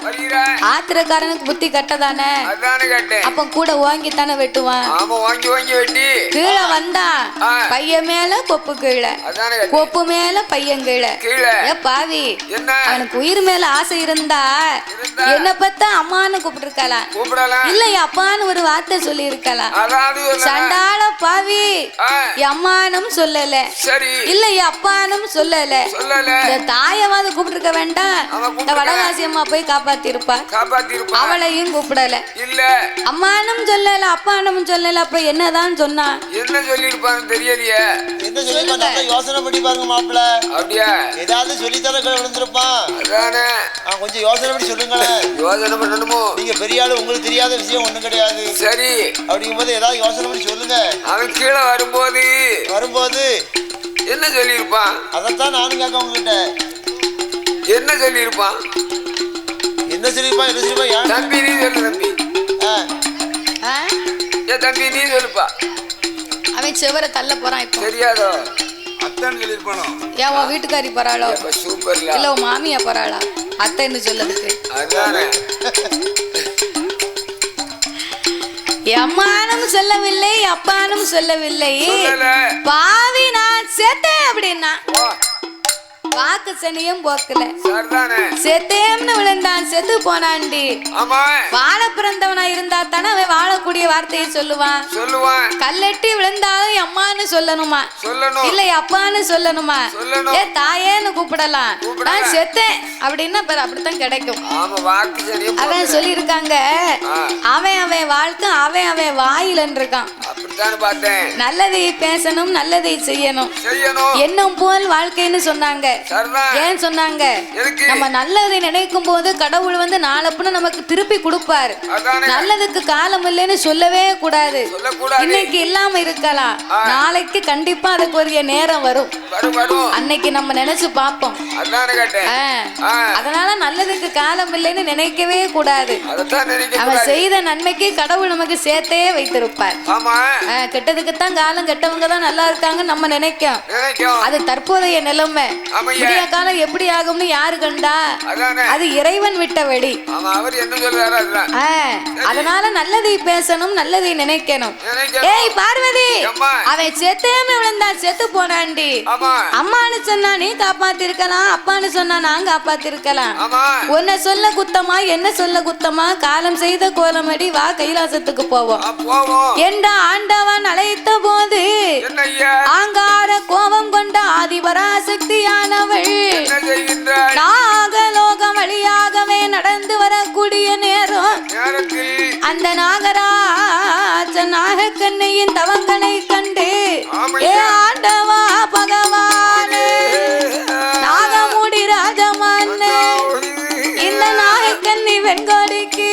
ஆத்திரக்காரனுக்கு புத்தி கட்டதானே, அப்ப கூட ஓங்கித்தானே வெட்டுவான். கீழே வந்தான், பையன் மேல கொப்பு கீழே, கொப்பு மேல பையன் கீழே. பாவி அவனுக்கு உயிர் மேல ஆசை இருந்தா என்ன பத்தா அம்மான்னு கூப்பிட்டு இருக்கலாம், இல்ல அப்பான்னு ஒரு வார்த்தை சொல்லி இருக்கலாம். சண்டாள பாவி அம்மானும் சொல்லல, இல்ல அப்பானும் சொல்லல, இந்த தாயவாது கூப்பிட்டு இருக்க வேண்டாம், இந்த வடவாசி அம்மா போய் காப்பாத்தி இருப்பா, அவளையும் கூப்பிடல, அம்மானும் சொல்லல அப்பானும் சொல்லல. அப்ப என்னதான் சொன்னா, என்ன சொல்லி இருப்பான்னு தெரியலையே, என்ன சொல்லி யோசனை பண்ணி பாருங்க மாப்பிள்ள. அப்படியா ஏதாவது சொல்லி தர விழுந்திருப்பான், கொஞ்சம் யோசனை பண்ணி சொல்லுங்களேன். யோசனை பண்ணணுமோ, நீங்க பெரிய ஆளு, உங்களுக்கு தெரியாத விஷயம் ஒண்ணும் கிடையாது. சரி அப்படிங்கும் போது ஏதாவது யோசனை பண்ணி சொல்லுங்க. அவன் கீழே வரும்போது என்ன சொல்லியிருப்பான், அதைத்தான் நானும் கேட்க உங்ககிட்ட. என்ன சொல்லியிருப்பான், என்ன சொல்லியிருப்பான், என்ன சொல்லியிருப்பான்? தம்பி நீ சொல்லு, தம்பி தம்பி நீ சொல்லுப்பா. அவன் செவரை தள்ள போறான், இப்ப தெரியாதோ? அத்தைன்னு சொல்லிருப்பானோ? ஏன் உன் வீட்டுக்காரி போறாளோ? சூப்பர்ல. இல்ல உன் மாமியா போறாளா? அத்தைன்னு சொல்லதுக்கு அதானே. அம்மானும் சொல்லவில்லை அப்பானும் சொல்லவில்லை, பாவி நான் செத்தேன் அப்படின்னா வாக்கு சனியும் போக்கல, செத்தேம்னு விழுந்தான், செத்து போனாண்டி. வாழ பிறந்தவனா இருந்தா தானே அவன் வாழக்கூடிய வார்த்தையை சொல்லுவான். கல்லெட்டி விழுந்தாலும் அம்மான்னு சொல்லணுமா, இல்ல அப்பான்னு சொல்லணுமா, ஏ தாயேன்னு கூப்பிடலாம். நான் செத்தேன் அப்படின்னா அப்படித்தான் கிடைக்கும். அவன் சொல்லி இருக்காங்க, அவன் வாழ்க்கை அவன் வாயில இருக்கான். நல்லதை பேசணும், நல்லதை செய்யணும், எண்ணம் போல் வாழ்க்கைன்னு சொன்னாங்க. ஏன் சொன்னாங்க, நம்ம நல்லதை நினைக்கும் போது கடவுள் வந்து நாளப்புன்னு நமக்கு திருப்பி கொடுப்பாரு. நல்லதுக்கு காலம் இல்லைன்னு சொல்லவே கூடாது. இன்னைக்கு இல்லாம இருக்கலாம், நாளைக்கு கண்டிப்பா அதுக்கு ஒரு நேரம் வரும், அன்னைக்கு நம்ம நினைச்சு பார்ப்போம். அதனால நல்லதுக்கு காலம் இல்லைன்னு நினைக்கவே கூடாது. அவன் செய்த நன்மைக்கு கடவுள் நமக்கு சேர்த்தே வைத்திருப்பார். கெட்டதுக்குத்தான் காலம், கெட்டவங்க தான் நல்லா இருக்காங்க நம்ம நினைக்கும், அது தற்போதைய நிலைமை. விடிய காலம் எப்படி ஆகும்னு யாரு கண்டா, அது இறைவன் விட்ட வெடி. அதனால நல்லதை பேசணும், நல்லதை நினைக்கணும். ஏய் பார்வதி, அவன் செத்தேமே விழுந்தா, செத்து போனாண்டி. அம்மான்னு சொன்னா நீ காப்பாத்திருக்கலாம், அப்பான்னு சொன்னா நான் காப்பாத்திருக்கலாம். உன்னை சொல்ல குத்தமா, என்ன சொல்ல குத்தமா, காலம் செய்த கோலமடி, வா கைலாசத்துக்கு போவோம் என்ற ஆண்டவன் அழைத்த போது ஆங்கார கோபம் கொண்ட ஆதிபராசக்தியானவள் நாகலோகம் வழியாகவே நடந்து வரக்கூடிய நேரம் அந்த நாகராஜ நாகக்கண்ணையின் தவங்கனை கண்டு, ஏ ஆண்டவா பகவானே நாகமுடி ராஜமானே, இந்த நாகக்கண்ணி வெண்கோடிக்கு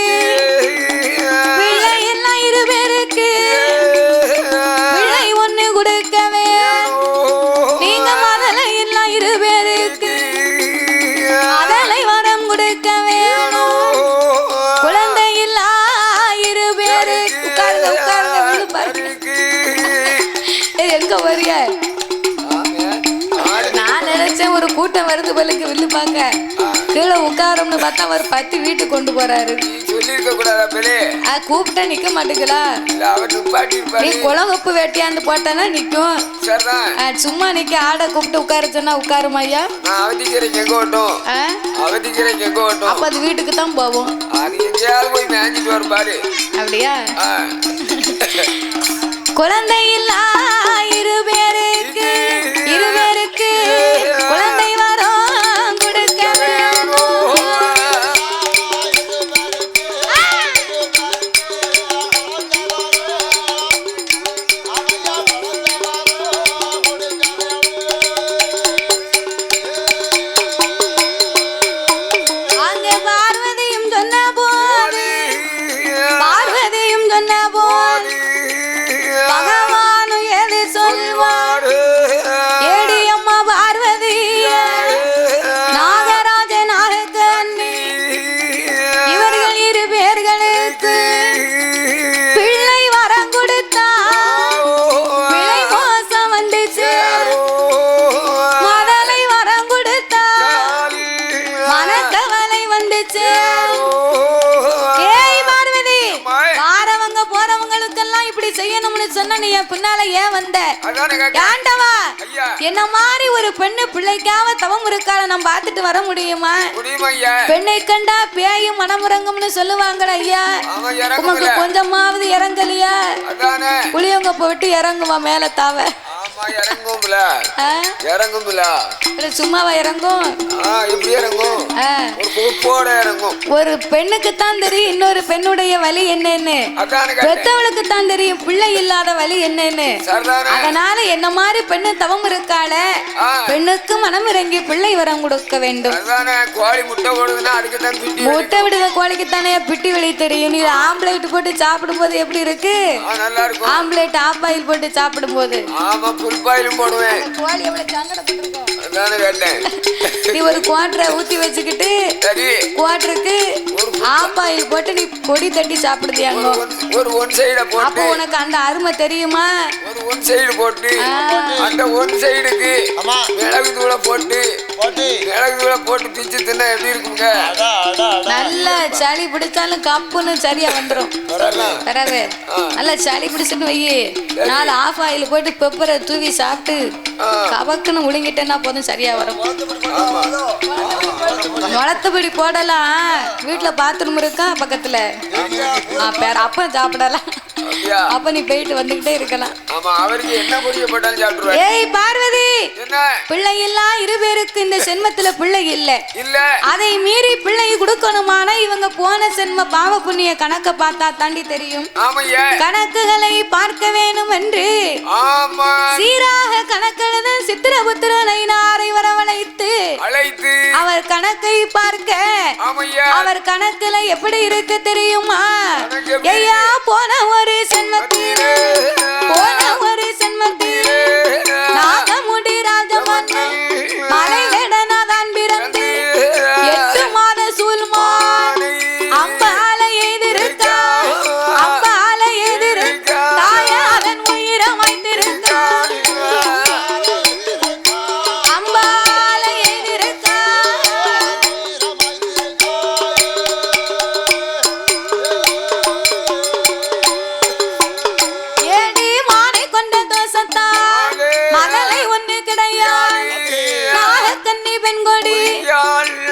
பிள்ளை எல்லாம் 2 பேருக்கு பிள்ளை ஒண்ணு கொடுக்கவே, நீங்க முதல்ல எல்லாம் 2 பேருக்கு அதலை வரம் கொடுக்க வேணும், குழந்தை இல்லா 2 பேருக்கு. உட்காருங்க உட்காருங்க, எங்க வரிய? நான் நினைச்சேன் ஒரு கூட்டம் வருது பலுக்கு வில்லு பாக்க கீழே உட்காரம்னு பார்த்தா ஒரு 10 வீட்டுக்கு கொண்டு போறாரு. கூப்பிட்டா நிக்க மாட்டேங்களா? நீ குளங்கப்பு வேட்டியாந்து போட்டானா நிக்கும். சும்மா நிக்க ஆடை கூப்பிட்டு உட்கார சொன்னா உட்காருமா ஐயா? அப்ப அது வீட்டுக்கு தான் போவோம். அப்படியா? குழந்தை இல்லா இருபேருக்கு குழந்தை வரம் கொடுக்க அங்கே பார்வதியும் சொன்ன போது பகவானு எது சொல்வார்? ஏடி அம்மா பார்வதி நாகராஜன் நாகக்கண்ணி இவர்கள் 2 பேர்களுக்கு பிள்ளை வரம் கொடுத்தா பிள்ளை மோசம் வந்துச்சு. மதலை வரம் கொடுத்தா மனக்கவலை வந்துச்சு. ஏய் பார்வதி, வாரவங்க போறவங்களுக்கெல்லாம் இப்படி செய்யணும்னு சொன்ன நீ என் பின்னால ஏன் வந்த? ஏண்டவா என்ன மாதிரி ஒரு பெண்ணு பிள்ளைக்காவ தவம் இருக்கால நம்ம பார்த்துட்டு வர முடியுமா? பெண்ணை கண்டா பேயும் மனமுறங்கும்னு சொல்லுவாங்கடா ஐயா. உமக்கு கொஞ்சமாவது இறங்கலையா? புளியவங்க போயிட்டு இறங்குவா மேல தாவ. சும்மாவா இறங்கும்? ஒரு பெண்ணுக்கு தான் தெரியும் இன்னொரு பெண்ணுடைய வலி என்னன்னு. பெத்தவளுக்கு தான் தெரியும் பிள்ளை இல்லாத வலி என்னன்னு. அதனால என்ன மாதிரி பெண்ணு தவம் இருக்கால பெண்ணுக்கு மனம் இறங்கி பிள்ளை வரம் கொடுக்க வேண்டும். முட்டை விடுத கோழிக்கு தானே பிட்டி வெளி தெரியும். நீ ஆம்லேட் போட்டு சாப்பிடும் போது எப்படி இருக்கு? ஆம்லேட் ஆஃப் ஆயில் போட்டு சாப்பிடும் போது கோழி எவ்வளவு சங்கடப்பட்டிருக்கும். நீ ஒரு குவாட்டரை ஊத்தி வச்சுக்கிட்டு குவாட்டருக்கு ஆஃப் ஆயில் போட்டு நீ பொடி தட்டி சாப்பிடுதியாங்க. அப்ப உனக்கு அந்த அருமை தெரியுமா? ஒன் சைடு போட்டு அந்த ஒன் சைடுக்கு மிளகு தூளை போட்டு பிச்சு தின்னா எப்படி இருக்குங்க? நல்ல சளி பிடிச்சாலும் கப்புன்னு சரியா வந்துடும். நல்லா சளி பிடிச்சுன்னு வையே 4 ஆஃப் ஆயில் போட்டு பெப்பரை தூவி சாப்பிட்டு கவக்குன்னு முழுங்கிட்டேன்னா போதும் சரியா வரும். வளர்த்தபடி போடலாம். வீட்டுல பாத்ரூம் இருக்கா பக்கத்துல அப்ப சாப்பிடலாம். அப்ப நீ போயிட்டு வந்துகிட்டே இருக்கலாம். ஏய் பார்வதி, பிள்ளை இல்லா 2 பேருக்கு இந்த சென்மத்துல பிள்ளை இல்ல. அதை மீறி பிள்ளை கொடுக்கணுமான இவங்க போன சென்ம பாவ புண்ணிய கணக்க பார்த்தா தாண்டி தெரியும். கணக்குகளை பார்க்க வேணும் என்று சீராக கணக்கெழுத சித்திரபுத்திரனை நாரை வரவழைத்து அவர் கணக்கை பார்க்க அவர் கணக்குல எப்படி இருக்கு தெரியுமா? ஐயா போன ஒரு சென்மத்திலே நாகமுடி ராஜமன்னன் மலையிடனாதான் பிறந்து 8 மாத சூல்மான் அம்பால எதிர்த்தா தாயா அதன் உயிரை வைத்திருக்கா அம்பால எதிர்த்தா. ஏடி மானை கொண்ட தோசத்தா மகளை ஒண்ணு கிடையாது. நாகக்கன்னி பெண்கொடி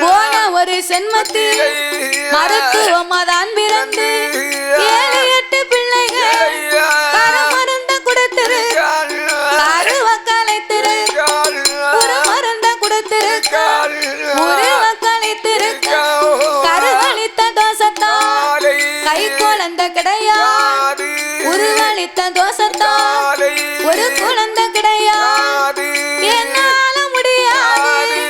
போன ஒரு சென்மத்தில் மருத்துவமாதான் பிறந்து 7-8 பிள்ளைகள் கருமருந்த கொடுத்திரு கருவக்கலைத்திரு குருமருந்த கொடுத்திரு முருவக்கலைத்திருக்க கருவளித்த தோசத்தா கை குழந்தை கிடையாது. உருவளித்த தோசத்தா ஒரு குழந்தை கிடையாது. என்னால முடியாது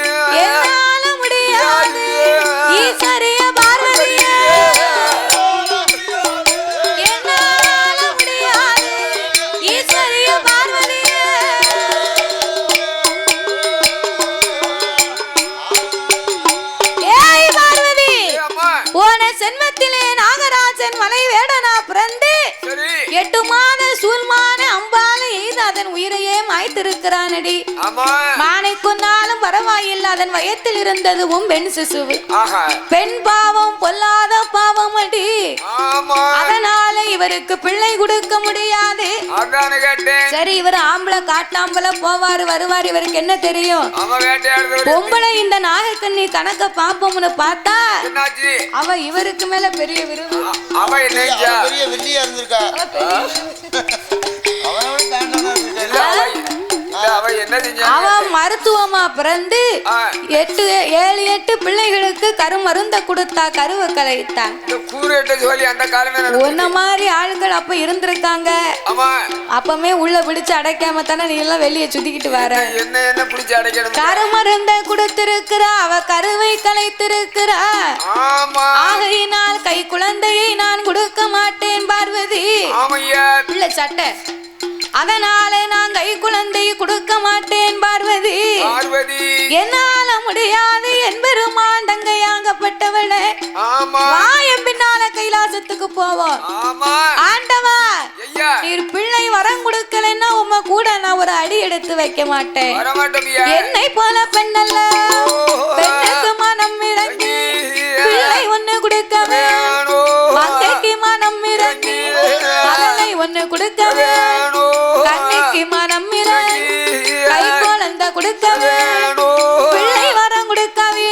ஈஸ்வரிய பார்வதியே என்னால முடியாது ஈஸ்வரிய பார்வதியே. ஏய் பார்வதி, போன சென்மத்திலே நாகராஜன் மலை வேடனா பிறந்து 8 மாத சூல்மான அம்பால எய்து அதன் உயிரையே வாய்த்திருக்கிறானடி. மானை கொன்னாலும் பரவாயில்லை, அதன் வயத்தில் இருந்ததுவும் பெண் சிசுவு. பெண் பாவம் பொல்லாத பாவம் அடி. அதனால இவருக்கு பிள்ளை கொடுக்க முடியாது. சரி, இவர் ஆம்பளை காட்டாம்பளை போவாரு வருவாரு, இவருக்கு என்ன தெரியும்? பொம்பளை இந்த நாகக்கண்ணி கணக்க பாப்போம்னு பார்த்தா அவ இவருக்கு மேல பெரிய விருது. பெரிய வில்லியா இருந்திருக்கா. அவன் மருத்துவமா பிறந்து 7 பிள்ளைகளுக்கு கருமருந்த கொடுத்தா, கருவை கலைத்தா. உன்ன மாதிரி ஆளுகள் அப்ப இருந்திருக்காங்க. அப்பமே உள்ள பிடிச்சு அடைக்காம தானே நீ எல்லாம் வெளியே சுத்திக்கிட்டு வர. கருமருந்த கொடுத்திருக்கிறா, அவ கருவை கலைத்திருக்கிறா. ஆகையினால் கை குழந்தையை நான் கொடுக்க மாட்டேன் பார்வதி. பிள்ளை சட்டை, அதனாலே நான் கை குழந்தை கொடுக்க மாட்டேன் பார்வதி. என்னால முடியாது என்பெருமான் தங்கையாகப்பட்டவளே. வாயம் பின்னால கைலாசத்துக்கு போவோம். ஆண்டவா, நீர் பிள்ளை வரம் கொடுக்கலன்னா உம்ம கூட நான் ஒரு அடி எடுத்து வைக்க மாட்டேன். என்னை போல பெண்ணல்ல, பெண்ணுக்கு மனம் இறங்கி பிள்ளை ஒண்ணு கொடுக்க வேணும். மங்கைக்கு மனம் இறங்கி மகளை ஒண்ணு கொடுக்க வேணும். கண்ணிக்கு மனம் இறங்கி கை குழந்தை கொடுக்க வேணும். பிள்ளை வரம் கொடுக்கவே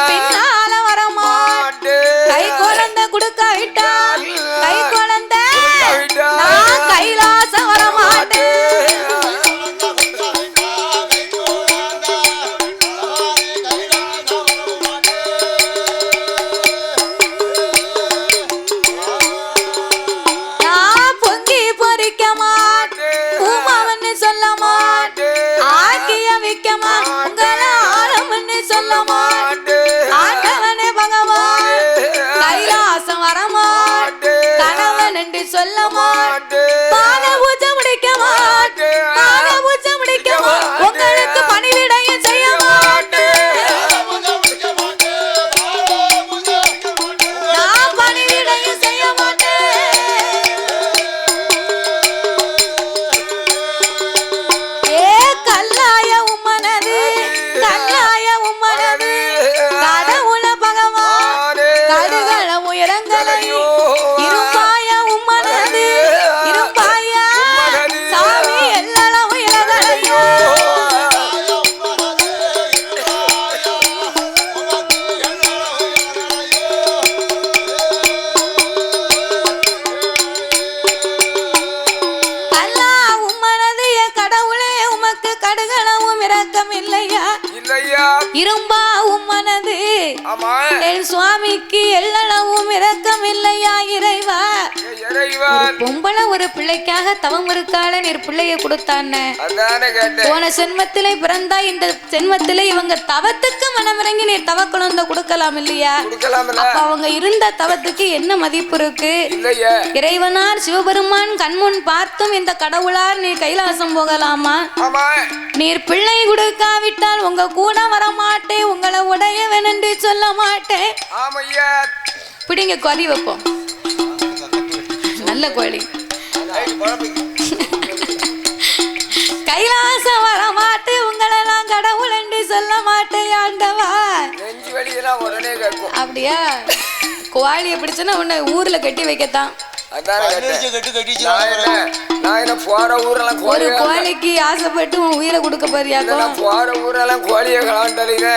பின்னால வரமாட்டே. கை குழந்தை கொடுக்க விட்டால் கை குழந்தை நான் கைலாசம் வரமாட்டேன். சொல்ல மாட்டேன். பால பூஜை முடிக்க மாட்டேன். பால பூஜை முடிக்க மாட்டேன். உங்களுக்கு பணிவிடையும் செய்ய மாட்டேன். நான் பணிவிடையும் செய்ய மாட்டேன். ஏ கல்லாய உம்மனது, கல்லாய உம்மனது கடவுள பகவான் கடுகள உயரங்களையும் இரும்பா உம்மனது சுவாமிக்கு எல்லளவும் இரக்கம் இல்லையா இறைவா. பொம்பளை ஒரு பிள்ளைக்காக தவம் இருக்கால நீர் பிள்ளைய கொடுத்தான்னு போன சென்மத்திலே பிறந்தா, இந்த சென்மத்திலே இவங்க தவத்துக்கு மனமிறங்கி நீர் தவ குழந்தை கொடுக்கலாம் இல்லையா? அப்ப அவங்க இருந்த தவத்துக்கு என்ன மதிப்பு இருக்கு? இறைவனார் சிவபெருமான் கண்முன் பார்த்தும் இந்த கடவுளார் நீர் கைலாசம் போகலாமா? நீர் பிள்ளை கொடுக்காவிட்டால் உங்க கூட வரமாட்டேன், உங்களை உடைய வேணென்று சொல்ல மாட்டேன். பிடிங்க கொதி வைப்போம், நல்ல கோழி. கைலாசம் வர மாட்டேன், உங்களை நான் கடவுள் என்று சொல்ல மாட்டேன் ஆண்டவா. அப்படியா? கோழியை பிடிச்சுன்னா உன்னை ஊர்ல கட்டி வைக்கத்தான். ஒரு கோழிக்கு ஆசைப்பட்டு உன் உயிரை கொடுக்க போறியாக்கும். போற ஊரெல்லாம் கோழியை கலாண்டலிங்க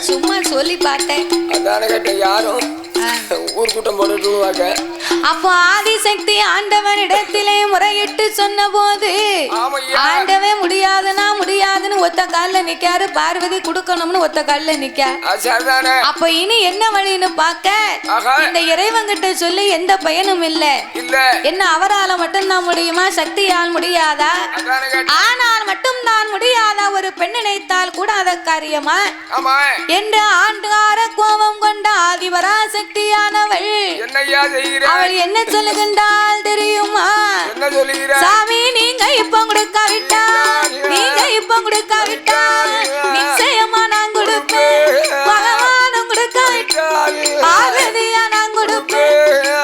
சும்மா சொல்லி பார்த்தேன். அதான கேட்டேன், யாரும் ஊர் கூட்டம் போட்டுவாங்க. அப்போ ஆதிசக்தி ஆண்டவன் இடத்திலே முறையிட்டு சொன்ன போது ஆண்டவன் முடியாதுன்னா முடியாதுன்னு ஒத்த கால்ல நிக்காரு. பார்வதி கொடுக்கணும்னு ஒத்த கால்ல நிக்கா. அப்ப இனி என்ன வழின்னு பார்க்க இந்த இறைவன்கிட்ட சொல்லி எந்த பயனும் இல்ல. என்ன அவரால மட்டும் தான் முடியுமா? சக்தியால் முடியாதா? ஆனால் மட்டும் தான் முடியாதா? ஒரு பெண் நினைத்தால் கூட அத காரியமா என்று ஆண்டுகார கோபம் கொண்ட ஆதிபராசக்தியானவள் அவள் என்ன சொல்லுகின்றாள் தெரியுமா? சாமி, நீங்க இப்ப கொடுக்காவிட்டா, நீங்க இப்ப கொடுக்காவிட்டா நிச்சயமா நான் கொடுப்பேன். பகவானும் கொடுக்காவிட்டா, பார்வதியா நான் கொடுப்பேன்.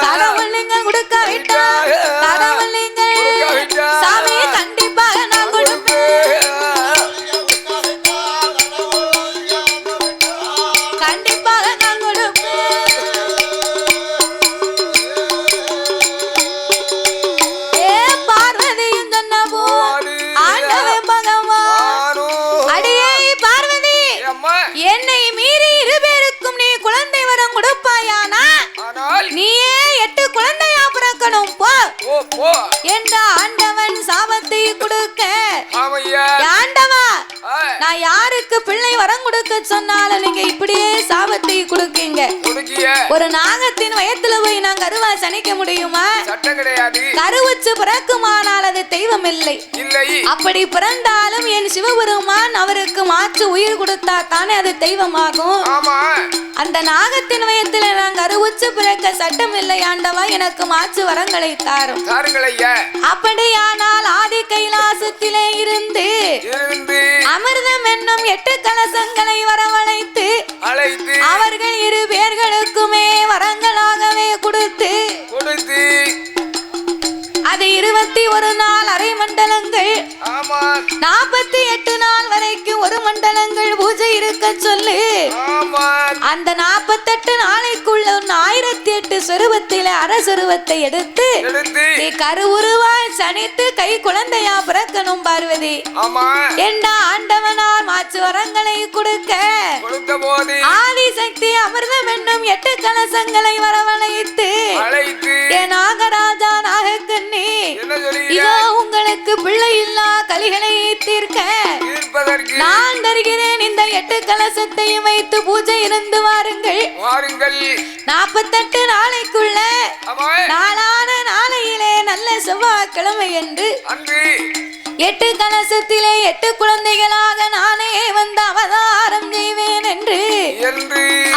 கடவுள் நீங்கள் கொடுக்காவிட்டா, கடவுள் நீங்கள் சாமி என்ற ஆண்டவன் சாபத்தை கொடுக்க ஆண்டவா நான் யாருக்கு பிள்ளை வரம் கொடுக்க சொன்னாலும் நீங்க இப்படியே சாபத்தை கொடுக்கீங்க. ஒரு நாகத்தின் வயத்துல போய் நான் கருவா சனிக்க முடியுமா? சட்டம் கிடையாது. கருவுச்சு பிறக்குமானால் அது தெய்வம் இல்லை. அப்படி பிறந்தாலும் என் சிவபெருமான் அவருக்கு மாற்று உயிர் கொடுத்தா தானே அது தெய்வமாகும். அந்த நாகத்தின் வயத்துல நான் கருவுச்சு பிறக்க சட்டம் இல்லை ஆண்டவா, எனக்கு மாற்று வரங்களை தாரும். அப்படியானால் ஆதி கைலாசத்திலே இருந்து அமிர்தம் என்னும் 8 கலசங்களை வரவழைத்து அவர்கள் 2 பேர்களுக்குமே வரங்களாகவே கொடுத்து அது 21 நாள் அரை மண்டலங்கள் 48 நாள் வரைக்கும் ஒரு மண்டலங்கள் பூஜை இருக்க சொல்லு. அந்த 48 நாளைக்குள்ள 1008 சொருவத்தில அரசுருவத்தை எடுத்து நீ கருவுருவாய் சனித்து கை குழந்தையா பிறக்கணும் பார்வதி என்ற ஆண்டவனார் மாற்று வரங்களை கொடுக்க ஆதிசக்தி அமிர்தம் என்னும் 8 கலசங்களை வரவழைத்து நாகராஜா நாகக்கண்ணி இதோ உங்களுக்கு பிள்ளை இல்லா கலிகளை தீர்க்க நான் தருகிறேன். இந்த 8 கலசத்தையும் வைத்து பூஜை இருந்து வாருங்கள். 48 நாளைக்குள்ள நாளான நாளையிலே நல்ல செவ்வாய்க்கிழமை என்று 8 கலசத்திலே 8 குழந்தைகளாக நானே வந்து அவதாரம் செய்வேன் என்று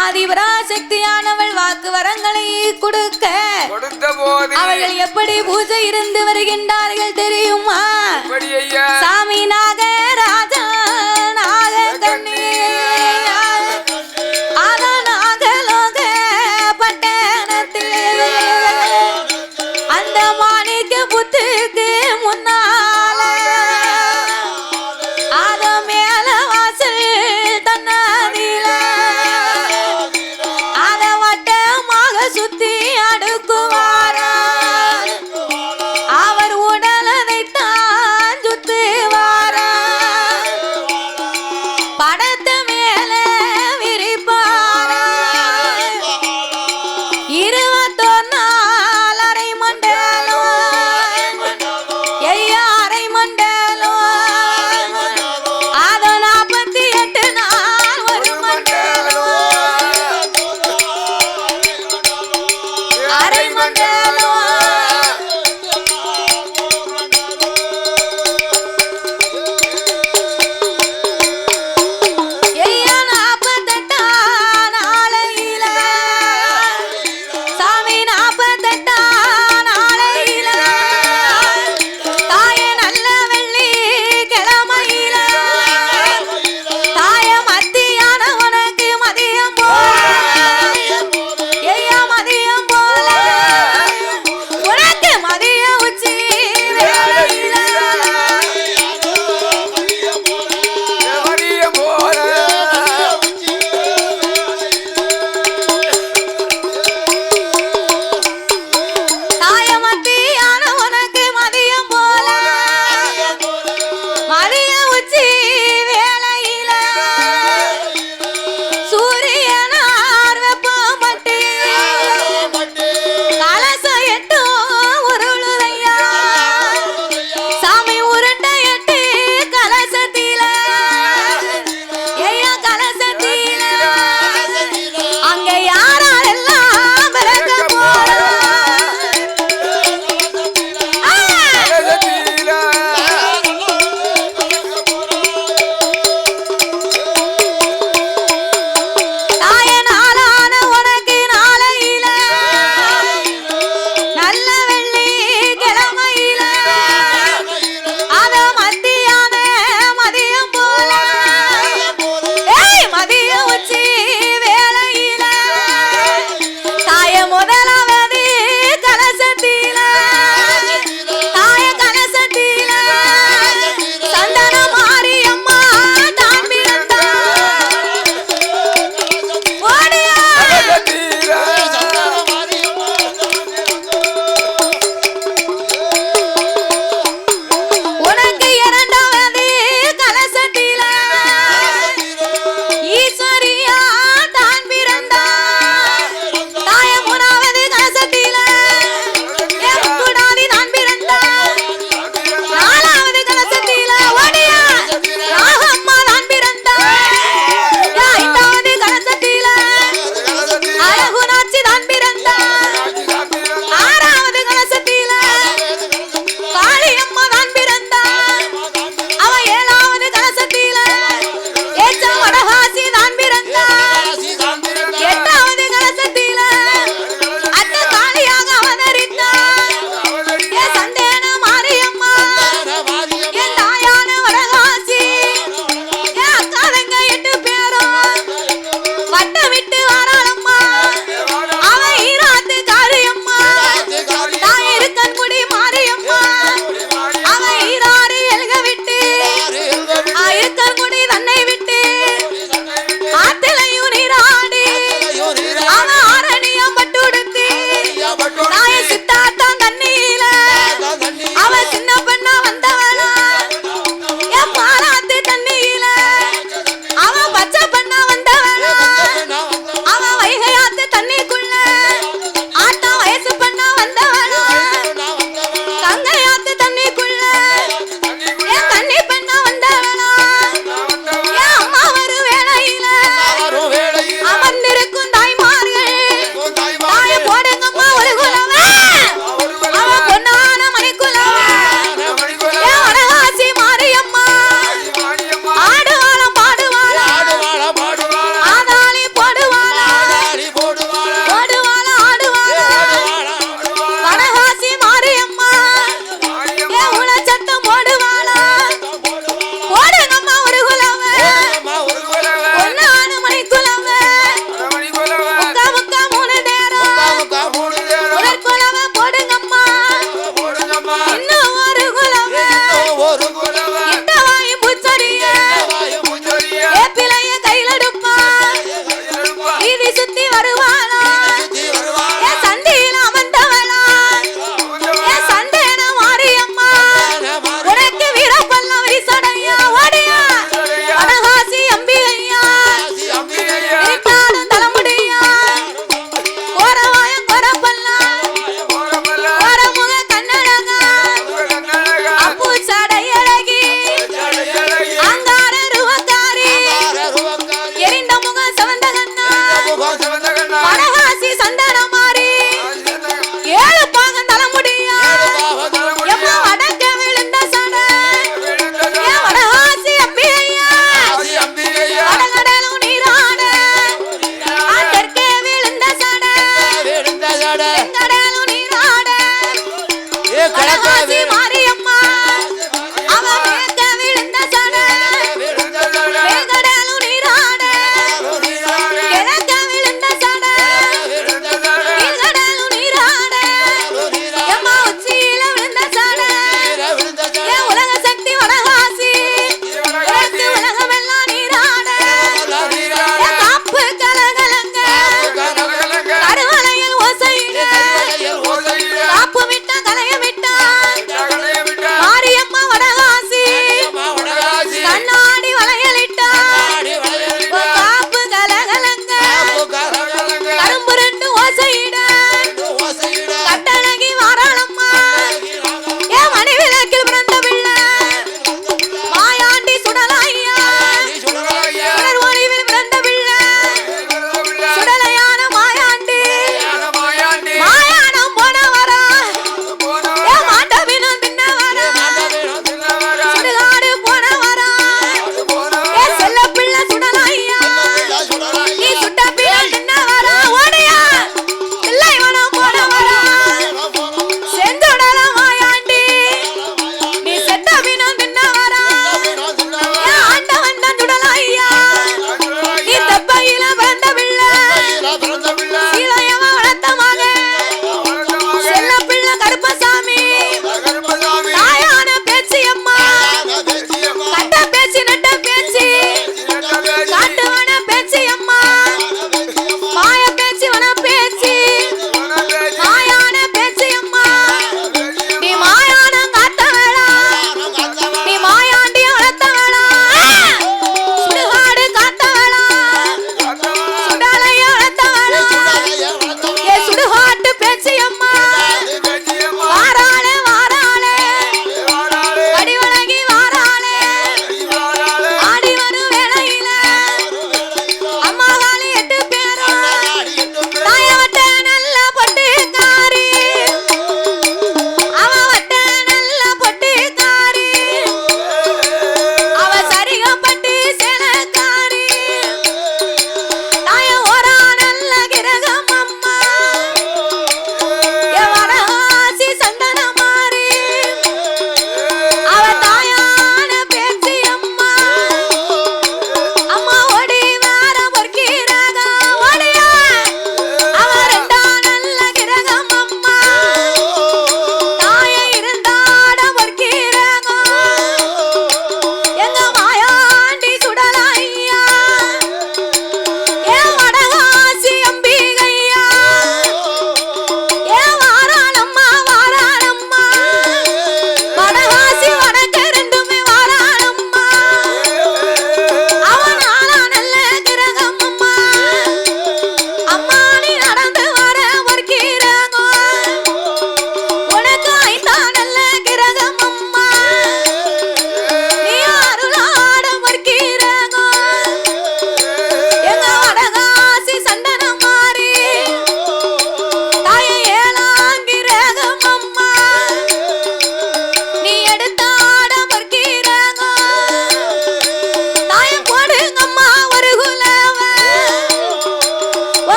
ஆதிபராசக்தியானவள் வாக்கு வரங்களை கொடுக்க அவர்கள் எப்படி பூஜை இருந்து வருகின்றார்கள் தெரியுமா? சாமி நாகராஜா நாகக்கண்ணி நாகலோக பட்டணத்திலே அந்த மாணிக்க புத்துக்கு முன்னால அத மேல வாசல் தன்னாதில அத வட்டமாக சுத்தி அடுக்குவாரா அவர் உடலத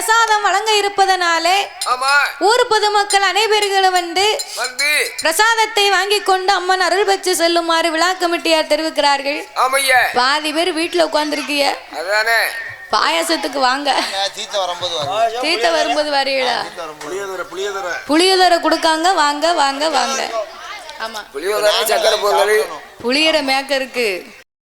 பிரசாதம் வழங்க இருப்பதனாலே ஊர் பொதுமக்கள் அனைவர்களும் வந்து பிரசாதத்தை வாங்கி கொண்டு அம்மன் அருள் பெற்று செல்லுமாறு விழா கமிட்டியார் தெரிவிக்கிறார்கள். பாதி பேர் வீட்டுல உட்கார்ந்துருக்கிய பாயாசத்துக்கு வாங்க, தீர்த்த வரும்போது வரீங்களா? புளியோதரை கொடுக்காங்க, வாங்க வாங்க வாங்க. ஆமா, புளியோதரை சக்கரை பொங்கல் புளியோர மேக்க இருக்கு.